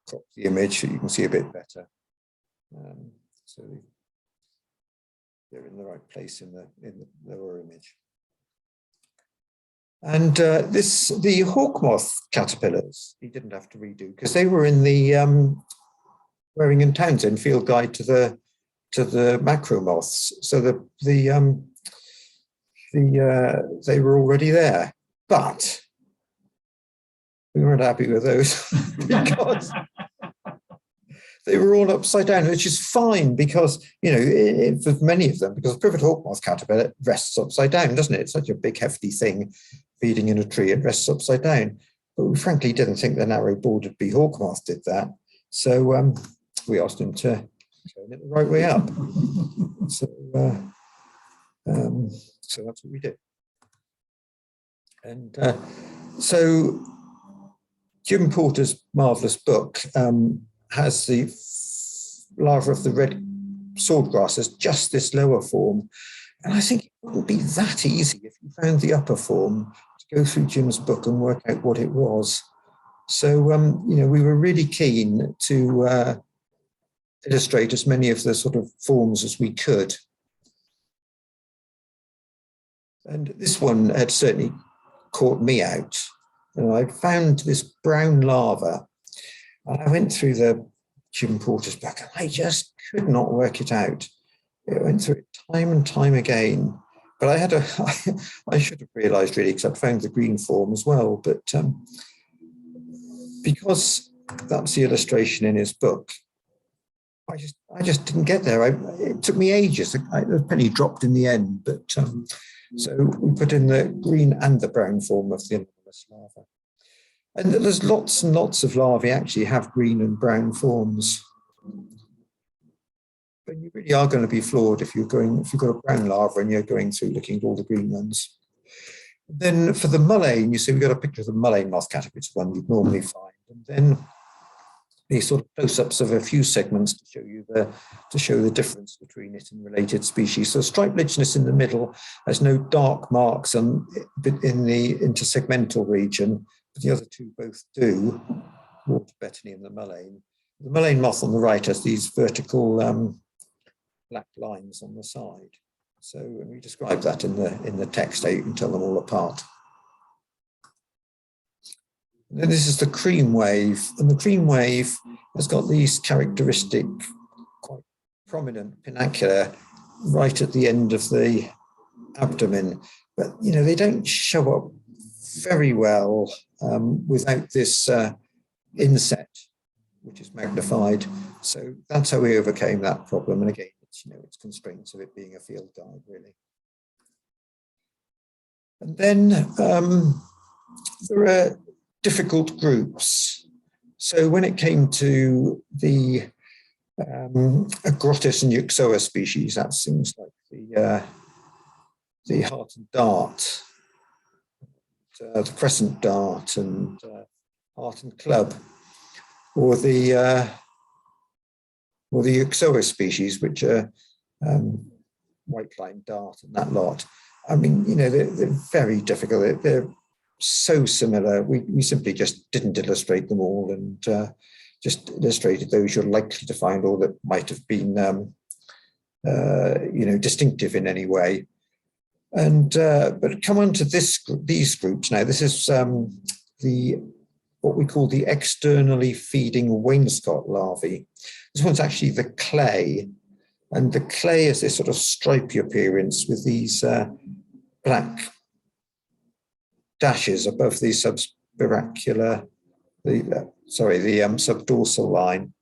crop the image, you can see a bit better. So they're in the right place in the lower image. And the hawk moth caterpillars, he didn't have to redo because they were in the Waring and Townsend field guide to the macro moths. So they were already there, but we weren't happy with those because they were all upside down, which is fine because, you know, for many of them, because a privet hawk moth caterpillar rests upside down, doesn't it? It's such a big, hefty thing feeding in a tree, it rests upside down. But we frankly didn't think the narrow-bordered bee hawk moth did that. So we asked him to turn it the right way up. So that's what we did. And so Jim Porter's marvellous book has the larva of the red swordgrass as just this lower form. And I think it wouldn't be that easy if you found the upper form to go through Jim's book and work out what it was. So, you know, we were really keen to illustrate as many of the sort of forms as we could. And this one had certainly caught me out. And I found this brown larva. And I went through the Jim Porter's book and I just could not work it out. It went through it time and time again. But I had I should have realized really, because I'd found the green form as well. But because that's the illustration in his book, I just didn't get there. It took me ages. The penny dropped in the end. But so we put in the green and the brown form of the anomalous larva. And there's lots and lots of larvae actually have green and brown forms. But you really are going to be flawed if you've got a brown larva and you're going through looking at all the green ones. Then for the mullein, you see we've got a picture of the mullein moth caterpillar, which is one you'd normally find. And then these sort of close-ups of a few segments to show the difference between it and related species. So striped lichens in the middle has no dark marks in the intersegmental region, but the other two both do, water betony and the mullein. The mullein moth on the right has these vertical black lines on the side. So when we describe that in the text, you can tell them all apart. And then this is the cream wave, and the cream wave has got these characteristic, quite prominent pinacula right at the end of the abdomen, but you know they don't show up very well without this inset, which is magnified. So that's how we overcame that problem. And again, it's constraints of it being a field guide, really. And then there are difficult groups. So when it came to the Agrotis and Euxoa species, that's things like the heart and dart, the crescent dart and heart and club, or the Euxoa species, which are white-lined dart and that lot. I mean, you know, they're very difficult. They're so similar. We simply just didn't illustrate them all and just illustrated those you're likely to find or that might have been, you know, distinctive in any way. And but come on to these groups now. This is what we call the externally feeding wainscot larvae. This one's actually the clay. And the clay is this sort of stripy appearance with these black dashes above the subspiracular, the subdorsal line.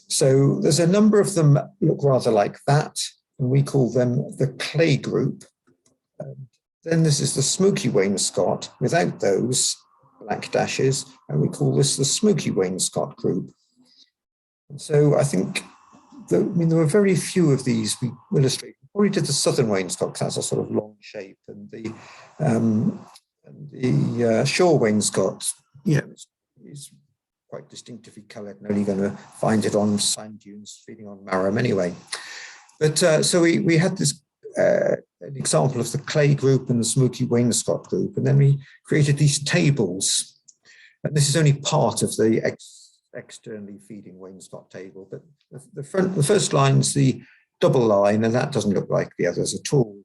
So there's a number of them that look rather like that, and we call them the clay group. Then this is the smoky wainscot without those black dashes, and we call this the smoky wainscot group. And so I think there were very few of these we illustrated. We probably did the southern wainscot because that's a sort of long shape, and the shore wainscot, is quite distinctively coloured, and only going to find it on sand dunes feeding on marram anyway. But so we had this an example of the clay group and the smoky wainscot group, and then we created these tables. And this is only part of the externally feeding wainscot table, but the first line is the double line, and that doesn't look like the others at all.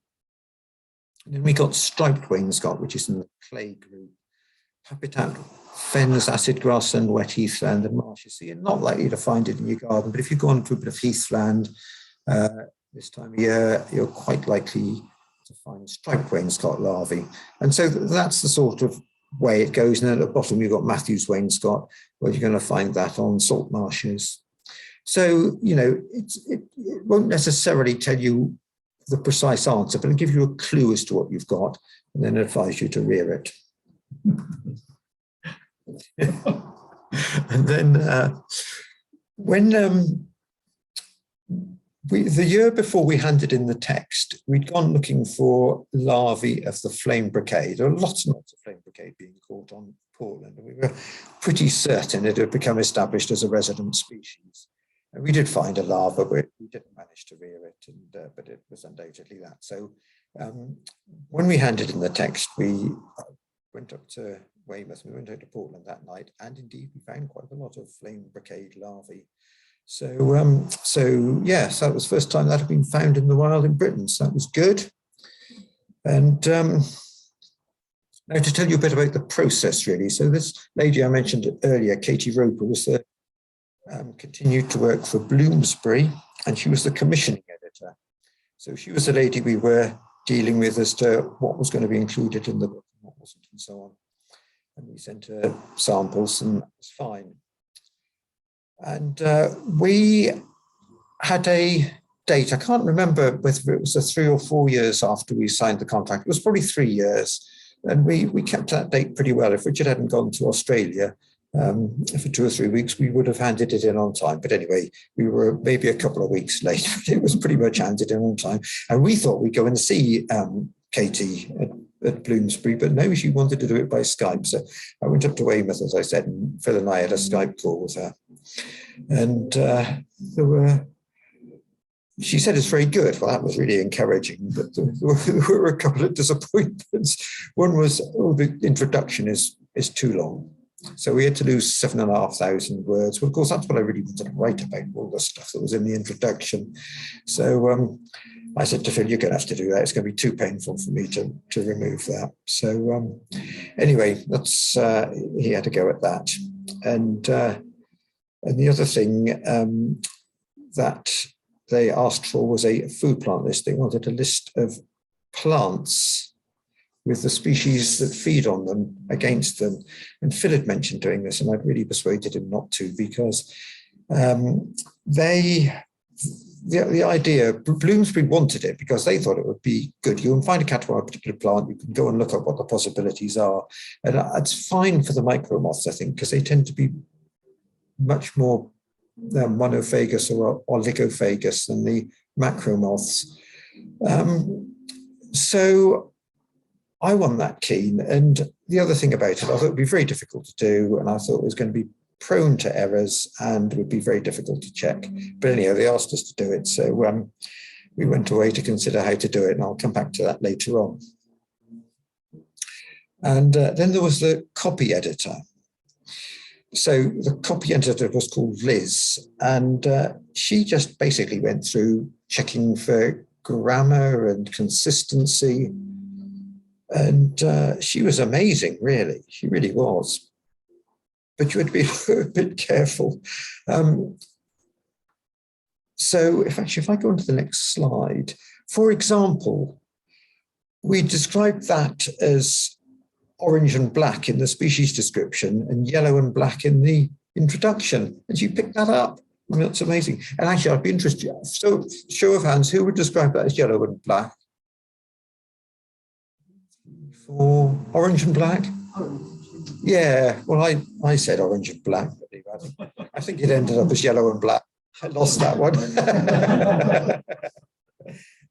And then we got striped wainscot, which is in the clay group. Habitat: fens, acid grassland, wet heathland, and marshes. So you're not likely to find it in your garden, but if you go onto a bit of heathland this time of year, you're quite likely to find striped wainscot larvae. And so that's the sort of way it goes. And then at the bottom, you've got Matthews wainscot, where you're going to find that on salt marshes. So, it won't necessarily tell you the precise answer, but it'll give you a clue as to what you've got, and then advise you to rear it. And then when the year before we handed in the text, we'd gone looking for larvae of the flame brocade. There are lots and lots of flame brocade being caught on Portland, and we were pretty certain it had become established as a resident species. And we did find a larva, but we didn't manage to rear it, but it was undoubtedly that. So when we handed in the text, we went up to Weymouth, we went out to Portland that night, and indeed we found quite a lot of flame brocade larvae. So yes, that was the first time that had been found in the wild in Britain, so that was good. And now to tell you a bit about the process, really. So this lady I mentioned earlier, Katie Roper, was the continued to work for Bloomsbury, and she was the commissioning editor. So she was the lady we were dealing with as to what was going to be included in the book and what wasn't, and so on. And we sent her samples, and that was fine. And we had a date. I can't remember whether it was 3 or 4 years after we signed the contract. It was probably 3 years. And we kept that date pretty well. If Richard hadn't gone to Australia for 2 or 3 weeks, we would have handed it in on time. But anyway, we were maybe a couple of weeks late, but it was pretty much handed in on time. And we thought we'd go and see Katie at Bloomsbury, but no, she wanted to do it by Skype. So I went up to Weymouth, as I said, and Phil and I had a Skype call with her. And she said it's very good. Well, that was really encouraging, but there were a couple of disappointments. One was, the introduction is too long. So we had to lose 7,500 words. Well, of course, that's what I really wanted to write about, all the stuff that was in the introduction. So I said to Phil, you're going to have to do that. It's going to be too painful for me to remove that. So anyway, he had to go at that. And the other thing that they asked for was a food plant list. They wanted a list of plants with the species that feed on them against them. And Phil had mentioned doing this, and I'd really persuaded him not to, because the idea, Bloomsbury wanted it because they thought it would be good. You can find a caterpillar on a particular plant, you can go and look at what the possibilities are. And it's fine for the micromoths, I think, because they tend to be much more monophagous or oligophagous than the macromoths. So I wasn't that keen. And the other thing about it, I thought it would be very difficult to do, and I thought it was going to be prone to errors and would be very difficult to check. But anyhow, they asked us to do it. So we went away to consider how to do it, and I'll come back to that later on. And then there was the copy editor. So the copy editor was called Liz, and she just basically went through checking for grammar and consistency. And she was amazing, really. She really was. But you had to be a bit careful. so if I go on to the next slide, for example, we described that as orange and black in the species description and yellow and black in the introduction. And you picked that up. I mean, that's amazing. And actually, I'd be interested. So, show of hands, who would describe that as yellow and black? For orange and black? Yeah, well, I said orange and black, but I think it ended up as yellow and black. I lost that one.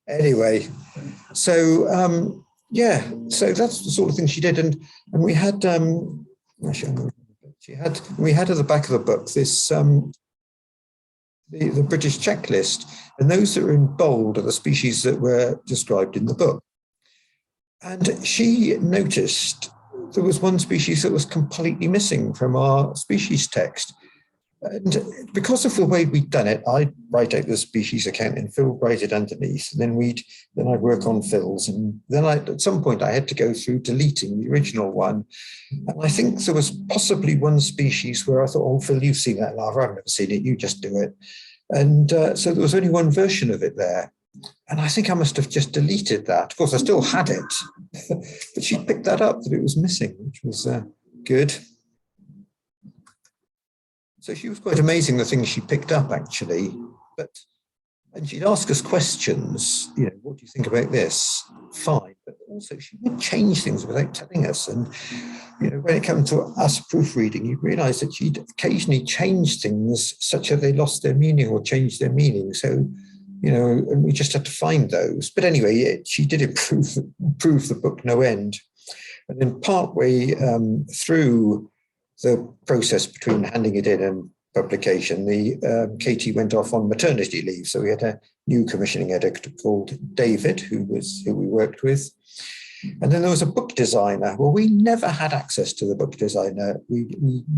Anyway, so yeah, so that's the sort of thing she did, and we had we had at the back of the book this the British checklist, and those that are in bold are the species that were described in the book. And she noticed there was one species that was completely missing from our species text. And because of the way we'd done it, I'd write out the species account and Phil write it underneath. And then I'd work on Phil's. And then at some point I had to go through deleting the original one. And I think there was possibly one species where I thought, oh, Phil, you've seen that larva. I've never seen it. You just do it. And so there was only one version of it there. And I think I must have just deleted that. Of course, I still had it, but she picked that up that it was missing, which was good. So she was quite amazing, the things she picked up, actually. And she'd ask us questions, you know, what do you think about this? Fine. But also she would change things without telling us. And, you know, when it came to us proofreading, you realise that she'd occasionally change things such that they lost their meaning or changed their meaning. So, you know, and we just had to find those. But anyway, she did improve the book no end. And then partway through the process between handing it in and publication, Katie went off on maternity leave. So we had a new commissioning editor called David, who we worked with. And then there was a book designer. Well, we never had access to the book designer. We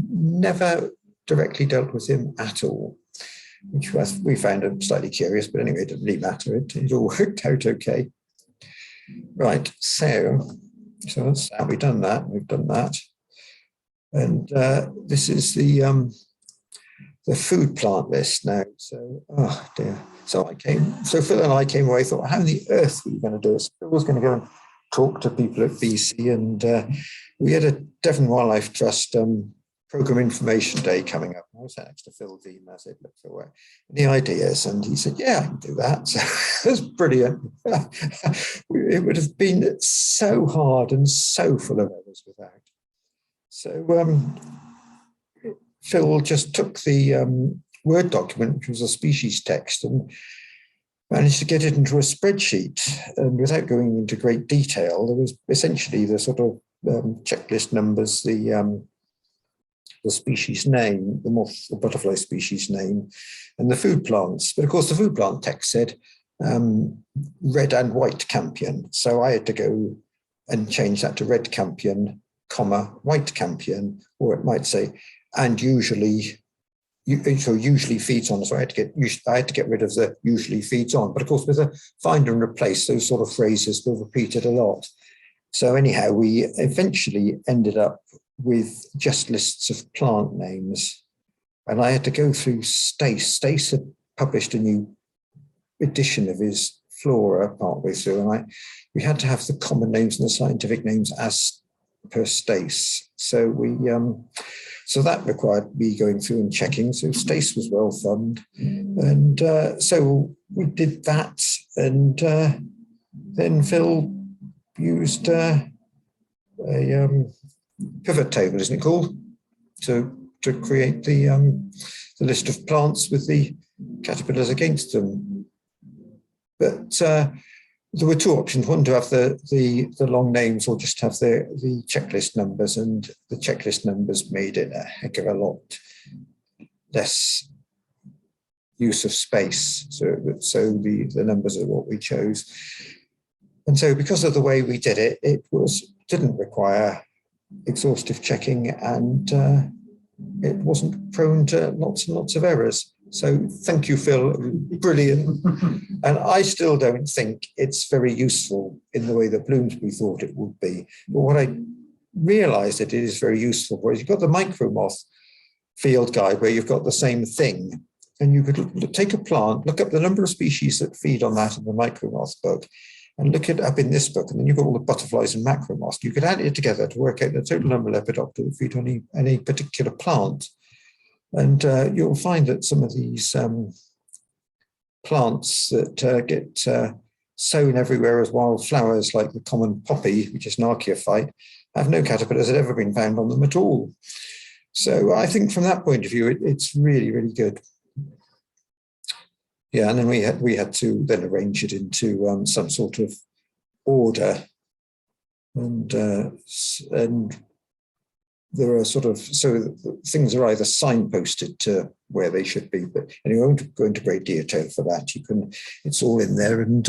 never directly dealt with him at all, which we found slightly curious, but anyway, it didn't really matter. It all worked out okay. Right, so that's how we've done that. We've done that. And this is the food plant list now. So, oh dear. So Phil and I came away, thought, how on the earth were we going to do this? Phil was going to go and talk to people at BC, and we had a Devon Wildlife Trust Programme Information Day coming up. I was next to Phil Dean. I said, look, Phil, any ideas? And he said, yeah, I can do that. So it was brilliant. It would have been so hard and so full of errors without. So Phil just took the Word document, which was a species text, and managed to get it into a spreadsheet. And without going into great detail, there was essentially the sort of checklist numbers, the species name, the butterfly species name, and the food plants. But of course, the food plant text said red and white campion. So I had to go and change that to red campion, comma, white campion, or it might say, and usually feeds on. So I had to get rid of the usually feeds on. But of course, with a find and replace, those sort of phrases were repeated a lot. So anyhow, we eventually ended up with just lists of plant names. And I had to go through Stace. Stace had published a new edition of his Flora partway through, and we had to have the common names and the scientific names as per Stace. So so that required me going through and checking. So Stace was well thumbed. And so we did that. And then Phil used a pivot table, isn't it called, to create the list of plants with the caterpillars against them. But there were two options: one to have the long names, or just have the checklist numbers. And the checklist numbers made it a heck of a lot less use of space. So the numbers are what we chose. And so because of the way we did it, it didn't require exhaustive checking, and it wasn't prone to lots and lots of errors. So thank you, Phil. Brilliant. And I still don't think it's very useful in the way that Bloomsbury thought it would be. But what I realised that it is very useful for is you've got the micromoth field guide where you've got the same thing, and you could take a plant, look up the number of species that feed on that in the micromoth book, and look it up in this book, and then you've got all the butterflies and macromoths. You could add it together to work out the total number of Lepidoptera that feed on any particular plant. And you'll find that some of these plants that get sown everywhere as wild flowers, like the common poppy, which is an archaeophyte, have no caterpillars that have ever been found on them at all. So I think from that point of view, it's really, really good. Yeah, and then we had to then arrange it into some sort of order, and there are sort of, so things are either signposted to where they should be, but anyway, I won't go into great detail for that. You can, it's all in there, and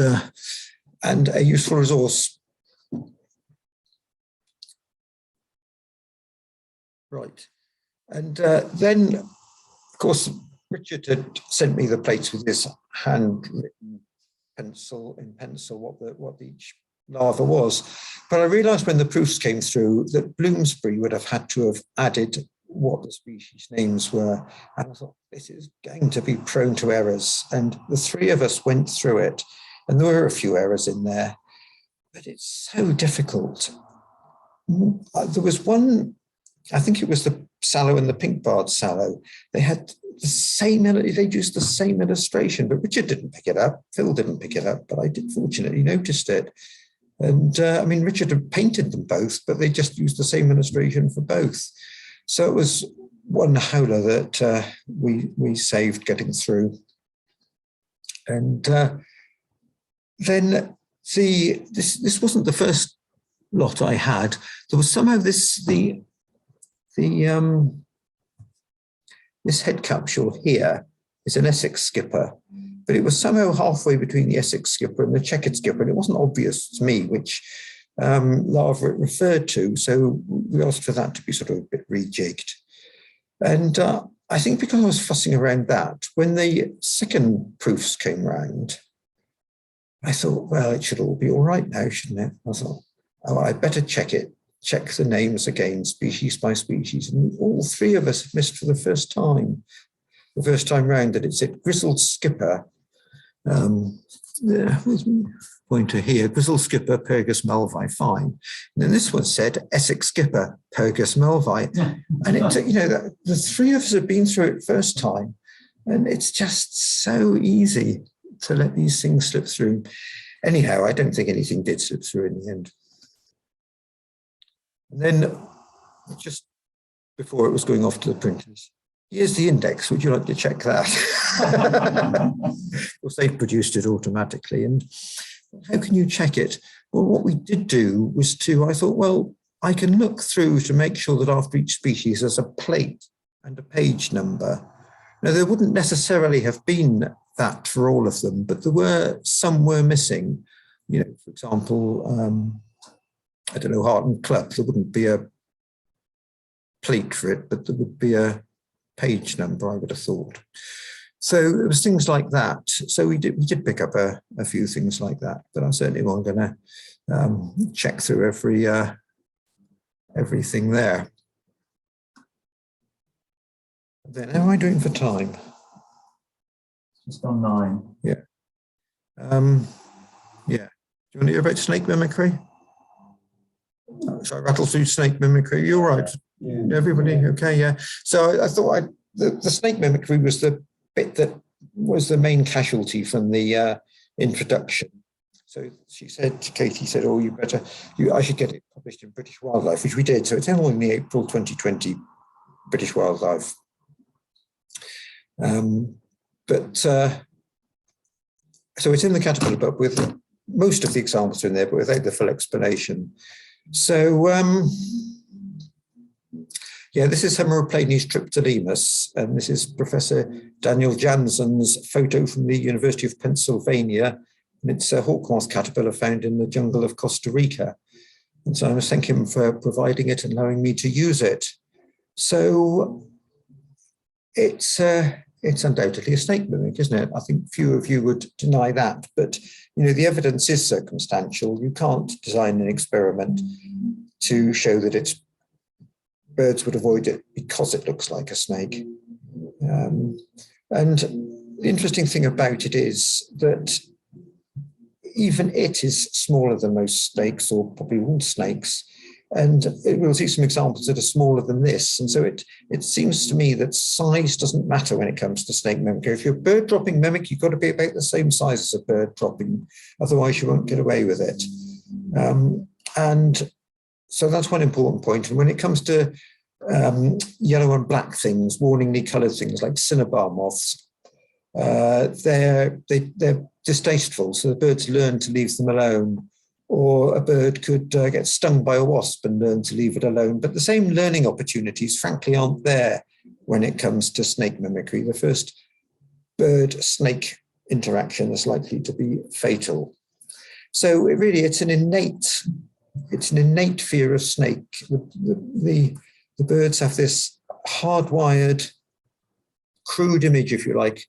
a useful resource. Right, and then of course Richard had sent me the plates with his handwritten pencil what each larva was, but I realised when the proofs came through that Bloomsbury would have had to have added what the species names were, and I thought this is going to be prone to errors. And the three of us went through it, and there were a few errors in there, but it's so difficult. There was one, I think it was the sallow and the pink-barred sallow. They had the same, they used the same illustration, but Richard didn't pick it up. Phil didn't pick it up, but I did fortunately noticed it. And I mean, Richard had painted them both, but they just used the same illustration for both. So it was one howler that we saved getting through. And then this wasn't the first lot I had. There was somehow this head capsule here is an Essex skipper, but it was somehow halfway between the Essex skipper and the checkered skipper, and it wasn't obvious to me which larva it referred to, so we asked for that to be sort of a bit rejigged. And I think because I was fussing around that, when the second proofs came round, I thought, well, it should all be all right now, shouldn't it? I thought, oh, I'd better check the names again, species by species. And all three of us have missed for the first time round, that it said grizzled skipper. Where's my pointer here? Grizzled skipper, Pergus melvi, fine. And then this one said Essex skipper, Pergus melvi. And it, you know, the three of us have been through it first time, and it's just so easy to let these things slip through. Anyhow, I don't think anything did slip through in the end. And then just before it was going off to the printers, here's the index. Would you like to check that? Of course, they've produced it automatically. And how can you check it? Well, what we did do was I thought, well, I can look through to make sure that after each species there's a plate and a page number. Now, there wouldn't necessarily have been that for all of them, but some were missing. You know, for example, I don't know, Heart and Club, there wouldn't be a plate for it, but there would be a page number, I would have thought. So it was things like that. So we did pick up a few things like that, but I certainly wasn't going to check through everything there. Then how am I doing for time? Just on 9. Yeah. Yeah. Do you want to hear about snake mimicry? Shall I rattle through snake mimicry? You're right. Yeah. Everybody okay? Yeah. So I thought the snake mimicry was the bit that was the main casualty from the introduction. So Katie said, oh, I should get it published in British Wildlife, which we did. So it's now in the April 2020 British Wildlife. So it's in the caterpillar book with most of the examples in there, but without the full explanation. So, yeah, this is Hemeroplanes triptolemus, and this is Professor Daniel Jansen's photo from the University of Pennsylvania, and it's a hawkmoth caterpillar found in the jungle of Costa Rica. And so I must thank him for providing it and allowing me to use it. So it's undoubtedly a snake mimic, isn't it? I think few of you would deny that, but you know, the evidence is circumstantial. You can't design an experiment to show that birds would avoid it because it looks like a snake. And the interesting thing about it is that even it is smaller than most snakes, or probably all snakes. And we'll see some examples that are smaller than this. And so it seems to me that size doesn't matter when it comes to snake mimicry. If you're a bird dropping mimic, you've got to be about the same size as a bird dropping, otherwise you won't get away with it. And so that's one important point. And when it comes to yellow and black things, warningly coloured things like cinnabar moths, they're distasteful, so the birds learn to leave them alone. Or a bird could get stung by a wasp and learn to leave it alone. But the same learning opportunities, frankly, aren't there when it comes to snake mimicry. The first bird-snake interaction is likely to be fatal. So it's an innate fear of snake. The birds have this hardwired, crude image, if you like,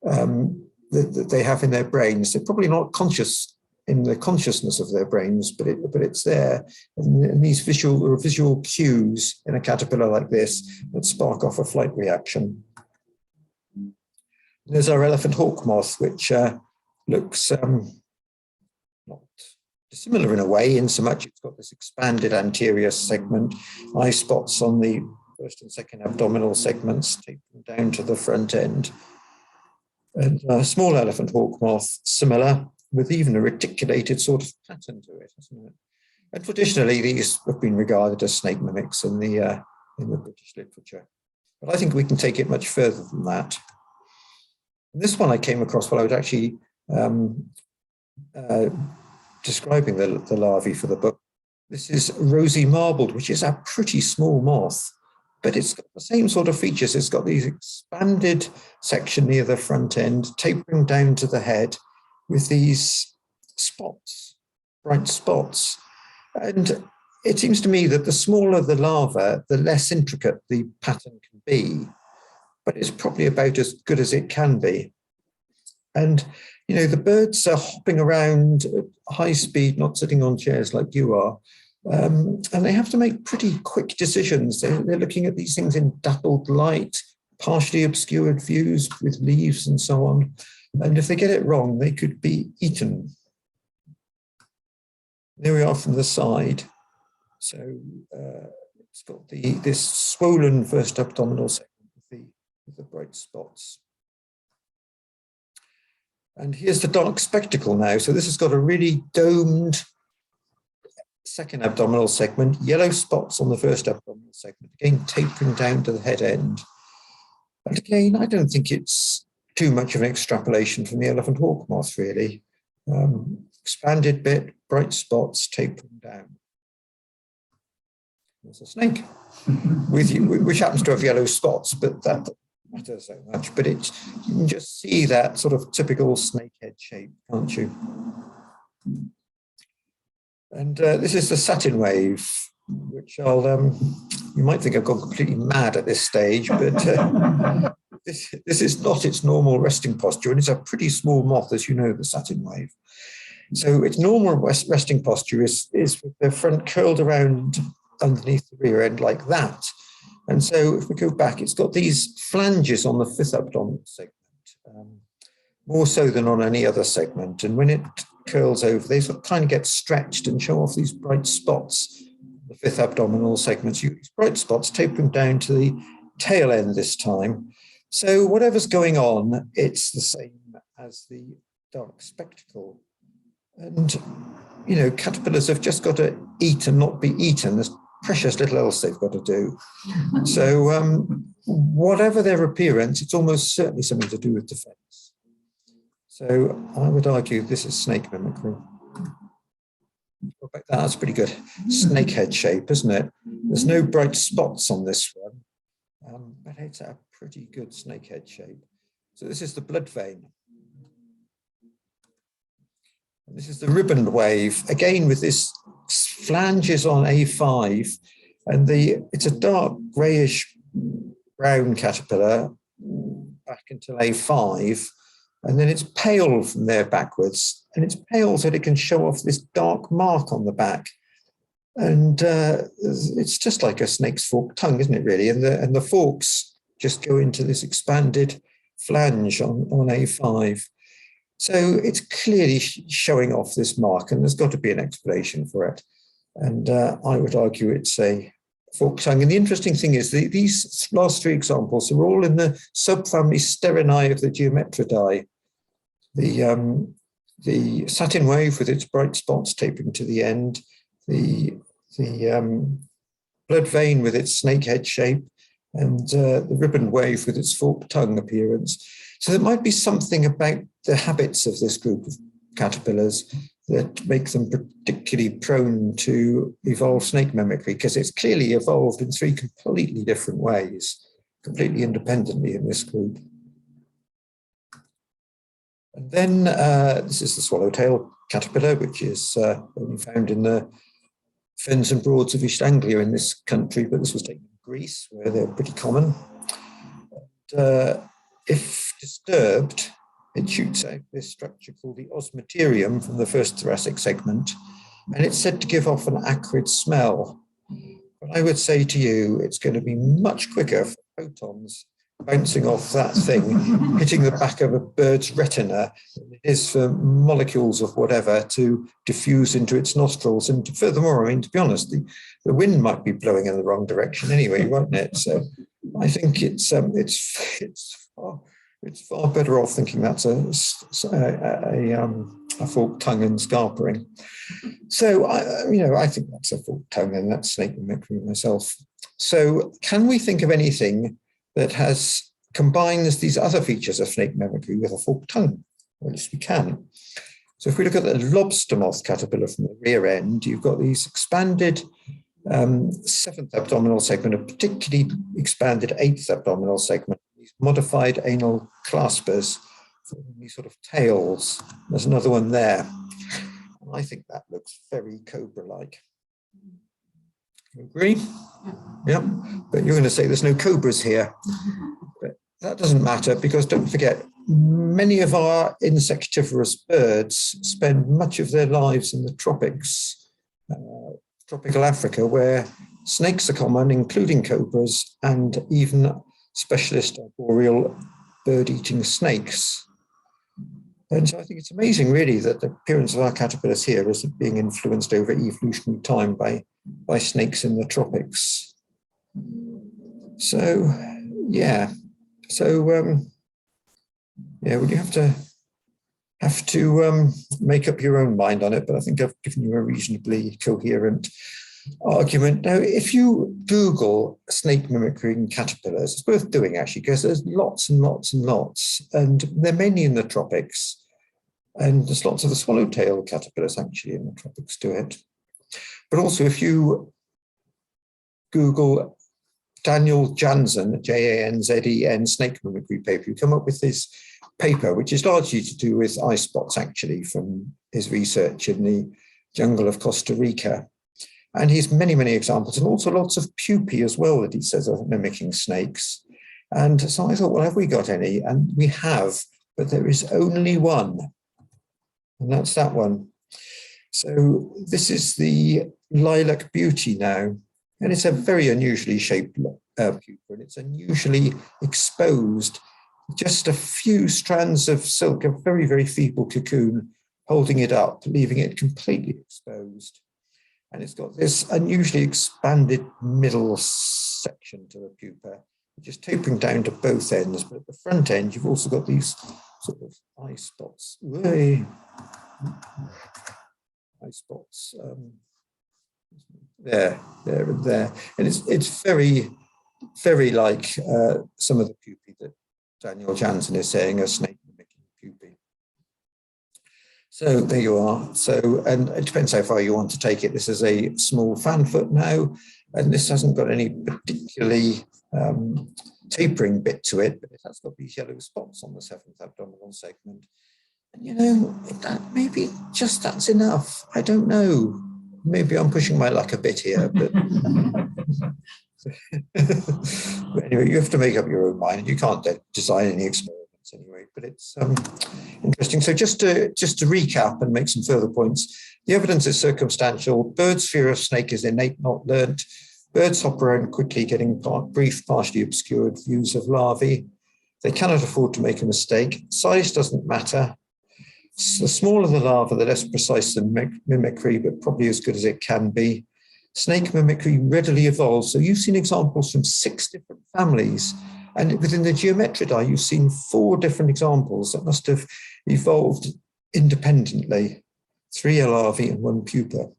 that they have in their brains. They're probably not conscious in the consciousness of their brains, but it's there. And these visual cues in a caterpillar like this that spark off a flight reaction. There's our elephant hawk moth, which looks not dissimilar in a way, in so much it's got this expanded anterior segment, eye spots on the first and second abdominal segments, tapering down to the front end. And a small elephant hawk moth, similar, with even a reticulated sort of pattern to it, isn't it? And traditionally, these have been regarded as snake mimics in the British literature. But I think we can take it much further than that. And this one I came across while I was actually describing the larvae for the book. This is rosy marbled, which is a pretty small moth, but it's got the same sort of features. It's got these expanded section near the front end, tapering down to the head, with these spots, bright spots. And it seems to me that the smaller the larva, the less intricate the pattern can be, but it's probably about as good as it can be. And, the birds are hopping around at high speed, not sitting on chairs like you are. And they have to make pretty quick decisions. They're looking at these things in dappled light, partially obscured views with leaves and so on. And if they get it wrong, they could be eaten. There we are from the side. So it's got this swollen first abdominal segment with the bright spots. And here's the dark spectacle now. So this has got a really domed second abdominal segment, yellow spots on the first abdominal segment, again tapering down to the head end. And again, I don't think it's too much of an extrapolation from the elephant hawk moth, really. Expanded bit, bright spots, tapering down. There's a snake, which happens to have yellow spots, but that doesn't matter so much. But you can just see that sort of typical snake head shape, can't you? And this is the satin wave, which you might think I've gone completely mad at this stage, but this is not its normal resting posture, and it's a pretty small moth, as you know, the satin wave. So its normal resting posture is with the front curled around underneath the rear end like that. And so if we go back, it's got these flanges on the fifth abdominal segment, more so than on any other segment. And when it curls over, they sort of kind of get stretched and show off these bright spots, the fifth abdominal segments, these bright spots tapering down to the tail end this time. So whatever's going on, it's the same as the dark spectacle. And, caterpillars have just got to eat and not be eaten. There's precious little else they've got to do. So whatever their appearance, it's almost certainly something to do with defense. So I would argue this is snake mimicry. That's pretty good. Snake head shape, isn't it? There's no bright spots on this one, but it's a pretty good snake head shape. So this is the blood vein. And this is the ribbon wave, again with this flanges on A5, and it's a dark greyish brown caterpillar back until A5, and then it's pale from there backwards, and it's pale so that it can show off this dark mark on the back. And it's just like a snake's forked tongue, isn't it, really? And the forks just go into this expanded flange on A5. So it's clearly showing off this mark, and there's got to be an explanation for it. And I would argue it's a forked tongue. And the interesting thing is these last three examples are all in the subfamily Sterinae of the Geometridae. The satin wave with its bright spots tapering to the end, the blood vein with its snakehead shape, and the ribbon wave with its forked tongue appearance. So there might be something about the habits of this group of caterpillars that make them particularly prone to evolve snake mimicry, because it's clearly evolved in three completely different ways, completely independently in this group. And then this is the swallowtail caterpillar, which is only found in the fens and broads of East Anglia in this country, but this was taken in Greece, where they're pretty common. And, if disturbed, it shoots out this structure called the osmeterium from the first thoracic segment, and it's said to give off an acrid smell. But I would say to you, it's going to be much quicker for photons bouncing off that thing, hitting the back of a bird's retina, than it is for molecules of whatever to diffuse into its nostrils. And furthermore, I mean, to be honest, the wind might be blowing in the wrong direction anyway, won't it? So I think it's far better off thinking that's a forked tongue and scarpering. So I think that's a forked tongue, and that's snake mimicry myself. So can we think of anything that combines these other features of snake mimicry with a forked tongue? Or at least we can. So if we look at the lobster moth caterpillar from the rear end, you've got these expanded seventh abdominal segment, a particularly expanded eighth abdominal segment, these modified anal claspers, these sort of tails. There's another one there. I think that looks very cobra-like. You agree? Yeah, but you're going to say there's no cobras here. But that doesn't matter, because don't forget, many of our insectivorous birds spend much of their lives in the tropics, tropical Africa, where snakes are common, including cobras, and even specialist arboreal bird-eating snakes. And so I think it's amazing, really, that the appearance of our caterpillars here is being influenced over evolutionary time by snakes in the tropics. So, yeah. So, well, you have to make up your own mind on it, but I think I've given you a reasonably coherent argument. Now, if you Google snake mimicry caterpillars, it's worth doing, actually, because there's lots and lots and lots, and they're mainly in the tropics. And there's lots of the swallowtail caterpillars actually in the tropics do it. But also, if you Google Daniel Jansen, Janzen, snake mimicry paper, you come up with this paper, which is largely to do with eye spots, actually, from his research in the jungle of Costa Rica. And he's many, many examples, and also lots of pupae as well that he says are mimicking snakes. And so I thought, well, have we got any? And we have, but there is only one. And that's that one. So this is the lilac beauty now. And it's a very unusually shaped pupa, and it's unusually exposed. Just a few strands of silk, a very, very feeble cocoon, holding it up, leaving it completely exposed. And it's got this unusually expanded middle section to the pupa, which is tapering down to both ends. But at the front end, you've also got these sort of eye spots. Eye spots. There, and there. And it's very, very like some of the pupae that Daniel Jansen is saying are snake mimicking pupae. So there you are. So, and it depends how far you want to take it. This is a small fan foot now, and this hasn't got any particularly tapering bit to it, but it has got these yellow spots on the seventh abdominal segment. And that maybe just that's enough. I don't know. Maybe I'm pushing my luck a bit here, but, but anyway, you have to make up your own mind. You can't design any experiments anyway, but it's interesting. So just to recap and make some further points, the evidence is circumstantial. Birds' fear of snake is innate, not learnt. Birds hop around quickly, getting brief, partially obscured views of larvae. They cannot afford to make a mistake. Size doesn't matter. The smaller the larva, the less precise the mimicry, but probably as good as it can be. Snake mimicry readily evolves. So you've seen examples from 6 different families. And within the geometridae, you've seen 4 different examples that must have evolved independently. 3 larvae and 1 pupa.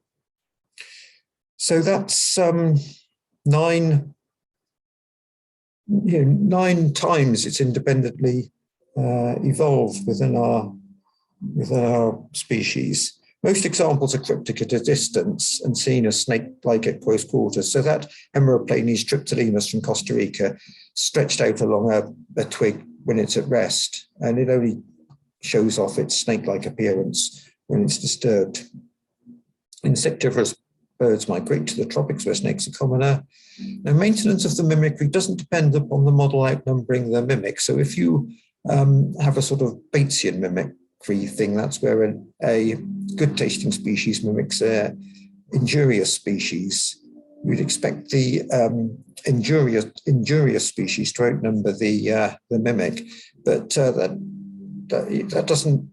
So that's 9 times it's independently evolved within our species. Most examples are cryptic at a distance and seen as snake-like at close quarters. So that Hemeroplanes triptolemus from Costa Rica stretched out along a twig when it's at rest, and it only shows off its snake-like appearance when it's disturbed. Insectivorous birds migrate to the tropics where snakes are commoner. Now, maintenance of the mimicry doesn't depend upon the model outnumbering the mimic. So if you have a sort of Batesian mimicry thing, that's where a good tasting species mimics an injurious species. We'd expect the injurious species to outnumber the mimic, but that doesn't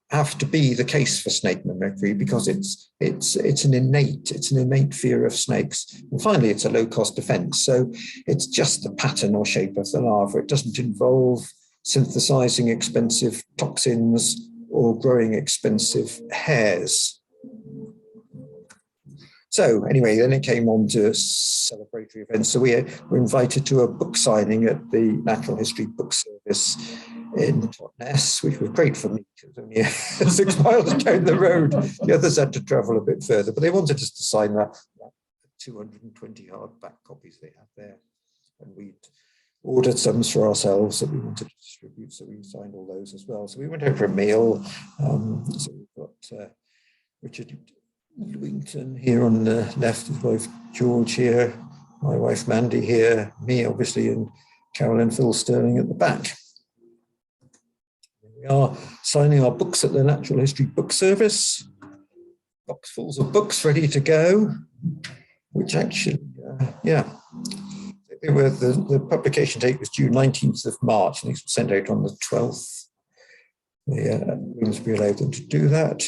have to be the case for snake mimicry, because it's an innate fear of snakes. And finally, it's a low-cost defense. So it's just the pattern or shape of the larva. It doesn't involve synthesizing expensive toxins or growing expensive hairs. So anyway, then it came on to celebratory events. So we were invited to a book signing at the Natural History Book Service in Totnes, which was great for me. It was only 6 miles down the road. The others had to travel a bit further, but they wanted us to sign that 220 hardback copies they had there. And we'd ordered some for ourselves that we wanted to distribute, so we signed all those as well. So we went out for a meal. So we've got Richard Lewington here on the left, his wife George here, my wife Mandy here, me obviously, and Carolyn Phil Sterling at the back. We are signing our books at the Natural History Book Service. Boxfuls of books ready to go, which actually, they were, the publication date was due 19th of March, and these were sent out on the 12th. We allowed them to do that.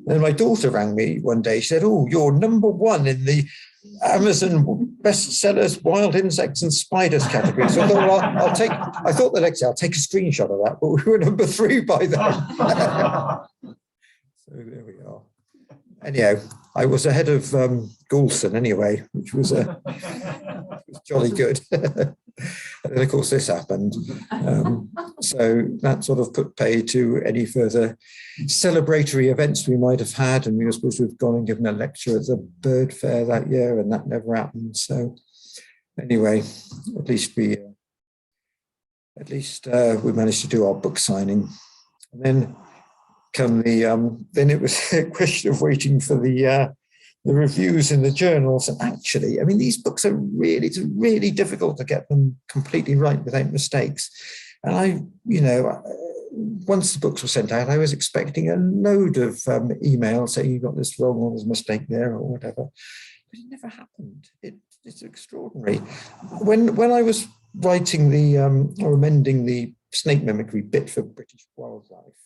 Then my daughter rang me one day. She said, "Oh, you're #1 in the Amazon bestsellers, wild insects and spiders category." So I thought, well, I'll take a screenshot of that, but we were #3 by then. So there we are. Anyhow, I was ahead of Goulson anyway, which was jolly good. And then, of course, this happened. So that sort of put pay to any further celebratory events we might have had. And we were supposed to have gone and given a lecture at the bird fair that year, and that never happened. So anyway, at least we managed to do our book signing. And then then it was a question of waiting for the reviews in the journals. And actually, I mean, these books it's really difficult to get them completely right without mistakes. And once the books were sent out, I was expecting a load of emails saying you got this wrong, or there's a mistake there, or whatever. But it never happened. It's extraordinary. When I was writing or amending the snake mimicry bit for British Wildlife,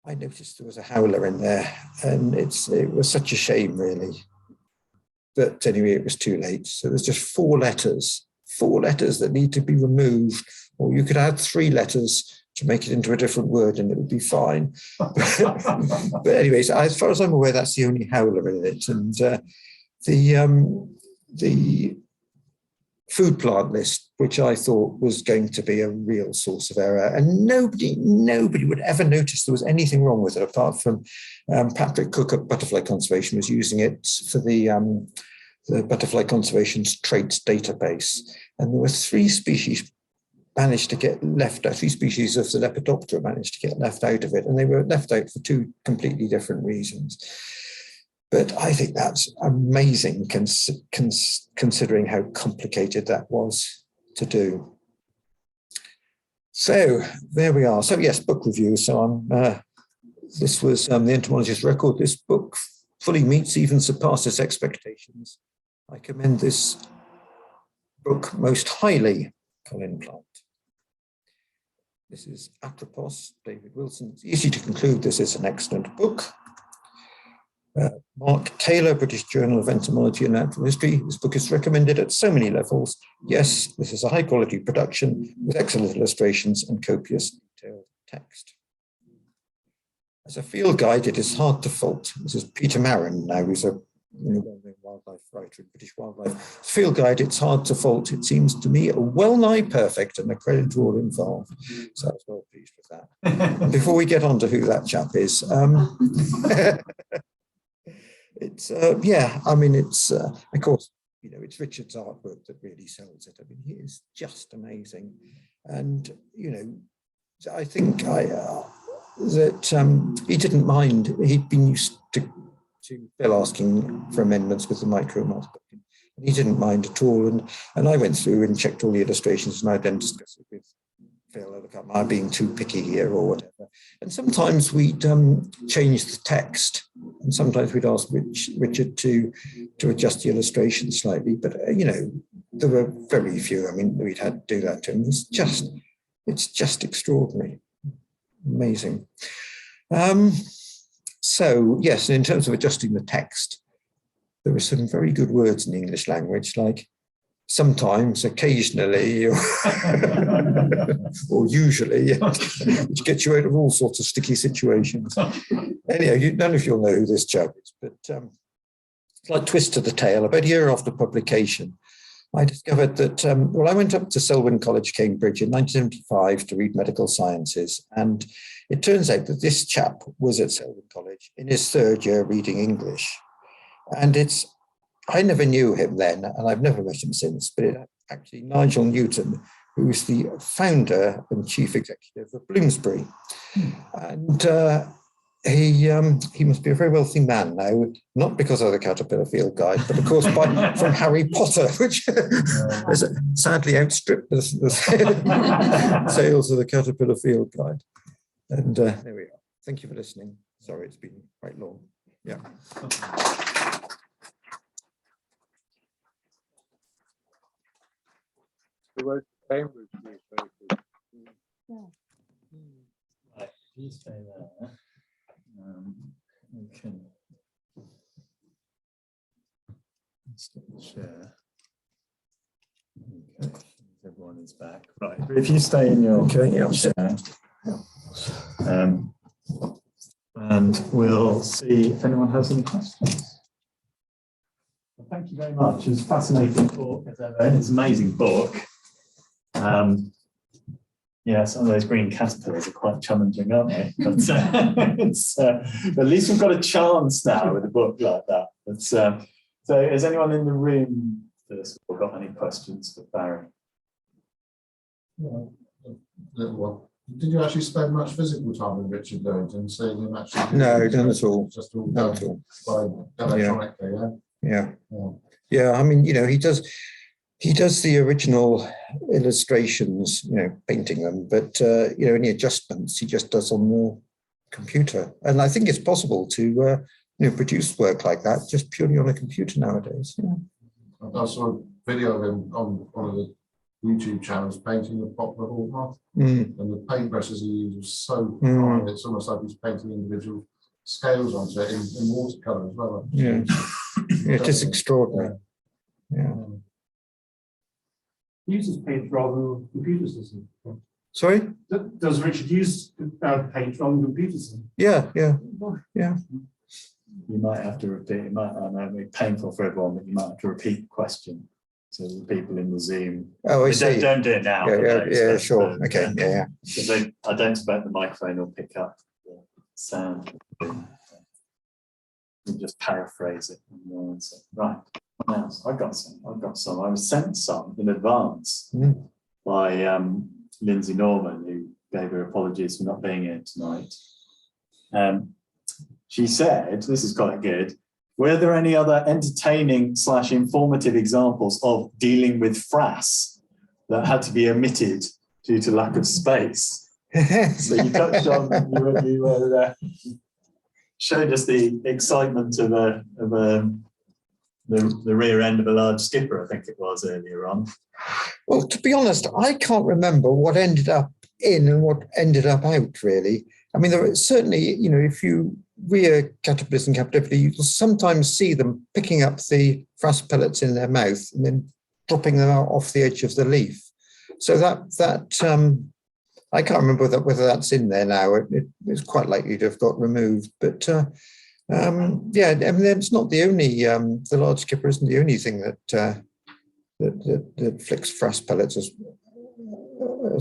I noticed there was a howler in there, and it was such a shame, really. But anyway, it was too late. So there's just 4 letters that need to be removed, or you could add 3 letters to make it into a different word, and it would be fine. But anyways, as far as I'm aware, that's the only howler in it. And the food plant list, which I thought was going to be a real source of error, and nobody would ever notice there was anything wrong with it, apart from Patrick Cook at Butterfly Conservation was using it for the Butterfly Conservation's traits database, and there were 3 species managed to get left out. 3 species of the Lepidoptera managed to get left out of it, and they were left out for 2 completely different reasons. But I think that's amazing, considering how complicated that was to do. So there we are. So yes, book review. So this was the Entomologist's Record. This book fully meets, even surpasses expectations. I commend this book most highly, Colin Plant. This is Atropos, David Wilson. It's easy to conclude this is an excellent book. Mark Taylor, British Journal of Entomology and Natural History. This book is recommended at so many levels. Yes, this is a high quality production with excellent illustrations and copious detailed text. As a field guide, it is hard to fault. This is Peter Marin now, who's a well-known wildlife writer, British wildlife. Field guide, it's hard to fault. It seems to me a well-nigh perfect and a credit to all involved. So I was well pleased with that. Before we get on to who that chap is, it's yeah, I mean, it's of course, it's Richard's artwork that really sells it. I mean, he is just amazing, and I think that he didn't mind. He'd been used to Phil asking for amendments with the micro book, and he didn't mind at all. And I went through and checked all the illustrations, and I then discussed it with Phil. Look, am I being too picky here or whatever? And sometimes we'd change the text, and sometimes we'd ask Richard to adjust the illustration slightly. But there were very few. I mean, we'd had to do that to him. It's just extraordinary. Amazing. So yes, and in terms of adjusting the text, there were some very good words in the English language, like sometimes, occasionally, or, or usually, which gets you out of all sorts of sticky situations. Anyhow, none of you'll know who this chap is, but it's like twist of the tale. About a year after publication, I discovered that, well, I went up to Selwyn College, Cambridge in 1975 to read medical sciences. And it turns out that this chap was at Selwyn College in his third year reading English. And I never knew him then, and I've never met him since, but it's actually Nigel Newton, who's the founder and chief executive of Bloomsbury. And he must be a very wealthy man now, not because of the Caterpillar Field Guide, but of course from Harry Potter, which has sadly outstripped the sales of the Caterpillar Field Guide. And there we are. Thank you for listening. Sorry, it's been quite long. Yeah. The word Cambridge is very good. Right, you stay there. We can stop the share. Okay, everyone is back. Right, if you stay in your share, and we'll see if anyone has any questions. Well, thank you very much. It's a fascinating talk as ever. It's an amazing book. Yeah, some of those green caterpillars are quite challenging, aren't they? But at least we've got a chance now with a book like that. But, so has anyone in the room first of all got any questions for Barry? Well, did you actually spend much physical time with Richard Lewington, seeing him actually? No, none at all. Just all None at all. by electronically, Yeah. I mean, he does the original illustrations, painting them, but any adjustments he just does on the computer. And I think it's possible to produce work like that just purely on a computer nowadays. Yeah. I saw a video of him on one of the YouTube channels painting the poplar hall, and the paintbrushes he used was so fine, it's almost like he's painting individual scales onto it in watercolour as well. Yeah, it is extraordinary. Yeah. Uses paint rather than computer system. Sorry? Does Richard use paint rather than computer system? Yeah. You might have to repeat. It might be painful for everyone, but you might have to repeat the question so the people in the Zoom. Oh, I see. Don't do it now. Yeah, sure. Okay. Yeah. Because I don't expect the microphone will pick up the sound. We'll just paraphrase it. Right. I've got some. I was sent some in advance by Lindsay Norman, who gave her apologies for not being here tonight. She said, this is quite good, were there any other entertaining / informative examples of dealing with frass that had to be omitted due to lack of space? So you touched on, you showed us the excitement of the rear end of a large skipper, I think it was earlier on. Well, to be honest, I can't remember what ended up in and what ended up out, really. I mean, there are certainly, you know, if you rear caterpillars in captivity, you'll sometimes see them picking up the frass pellets in their mouth and then dropping them out off the edge of the leaf. So that I can't remember whether that's in there now. It's quite likely to have got removed, but yeah, I mean, it's not the only. The large skipper isn't the only thing that flicks frass pellets as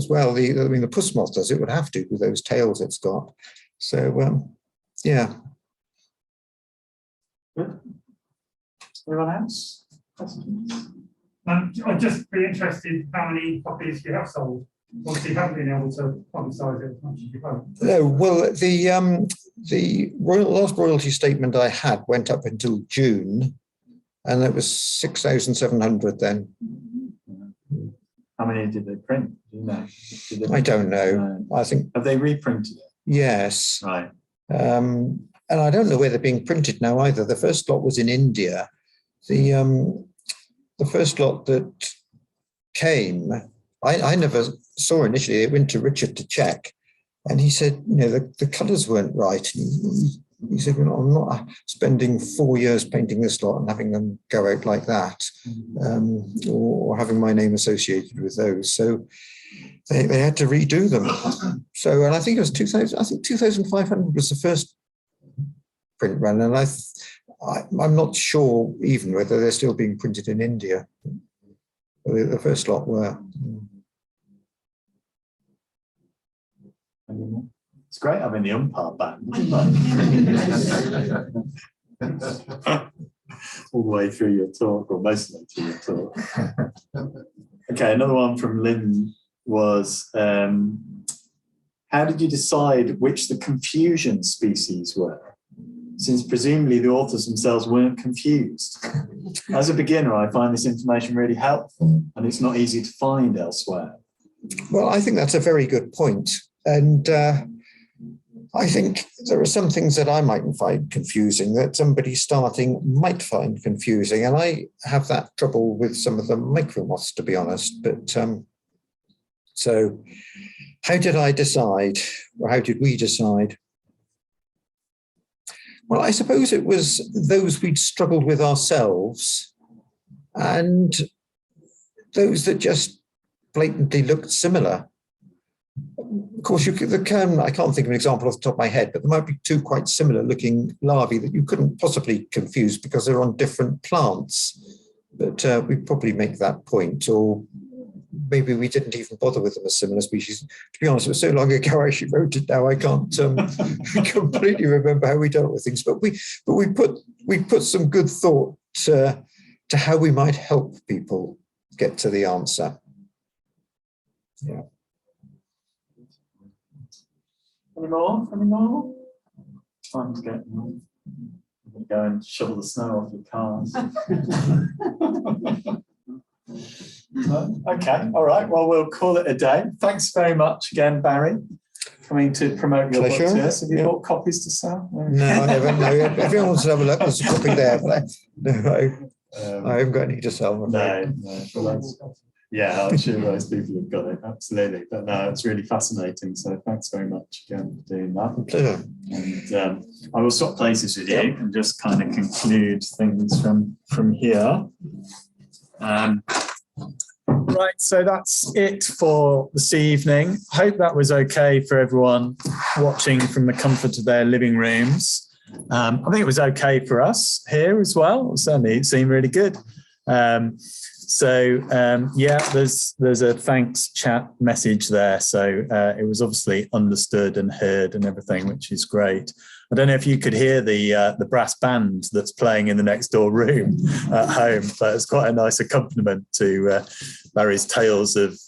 well. I mean, the puss moth does. It would have to with those tails it's got. So yeah. Good. Anyone else? Questions? I'd just be interested how many copies you have sold. Obviously, you haven't been able to publicise it as much as you hope. No, well, the last royalty statement I had went up until June, and it was 6,700 then. How many did they print? Do you know? I don't know. I think. Have they reprinted it? Yes. Right. And I don't know where they're being printed now either. The first lot was in India. The first lot that came, I never saw initially. It went to Richard to check, and he said, you know, the colours weren't right. He said, well, I'm not spending 4 years painting this lot and having them go out like that, or having my name associated with those. So they had to redo them. So, and I think it was 2,000. I think 2,500 was the first print run, and I'm not sure even whether they're still being printed in India. The first lot were. It's great having the umpire band all the way through your talk, or most of the way through your talk. Okay, another one from Lynn was, how did you decide which the confusion species were, since presumably the authors themselves weren't confused? As a beginner, I find this information really helpful, and it's not easy to find elsewhere. Well, I think that's a very good point. And I think there are some things that I might find confusing that somebody starting might find confusing. And I have that trouble with some of the micromoths, to be honest. But so how did I decide, or how did we decide? Well, I suppose it was those we'd struggled with ourselves and those that just blatantly looked similar. Of course, I can't think of an example off the top of my head, but there might be two quite similar looking larvae that you couldn't possibly confuse because they're on different plants. But we probably make that point, or maybe we didn't even bother with them as similar species. To be honest, it was so long ago I actually wrote it now. I can't completely remember how we dealt with things. But we put some good thought to how we might help people get to the answer. Yeah. Any more? Any more? Time to get go and shovel the snow off your cars. Okay, all right. Well, we'll call it a day. Thanks very much again, Barry, coming to promote your book to us. Have you bought copies to sell? No, I haven't. No, everyone wants to have a look. There's a copy there, but I haven't got any to sell. No. Yeah, I'm sure most people have got it, absolutely. But no, it's really fascinating. So thanks very much again for doing that. Pleasure. And I will swap places with you and just kind of conclude things from here. Right, so that's it for this evening. Hope that was okay for everyone watching from the comfort of their living rooms. I think it was okay for us here as well. Certainly, it seemed really good. Yeah, there's a thanks chat message there. So it was obviously understood and heard and everything, which is great. I don't know if you could hear the brass band that's playing in the next door room at home, but it's quite a nice accompaniment to Barry's tales of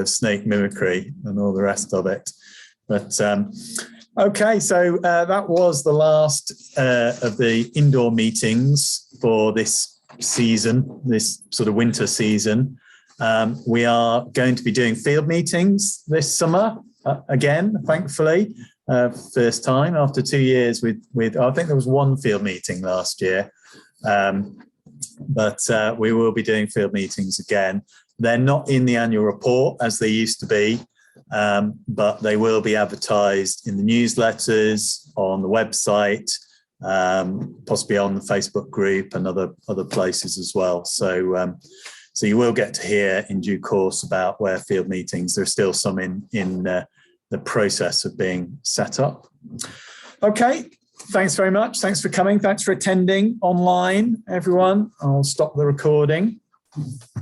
snake mimicry and all the rest of it. But okay, so that was the last of the indoor meetings for this season, this sort of winter season. We are going to be doing field meetings this summer again, thankfully. First time after 2 years with I think there was one field meeting last year, but we will be doing field meetings again. They're not in the annual report as they used to be, but they will be advertised in the newsletters, on the website, possibly on the Facebook group and other places as well. So you will get to hear in due course about where field meetings. There's still some in the process of being set up. Okay, thanks very much. Thanks for coming. Thanks for attending online, everyone. I'll stop the recording.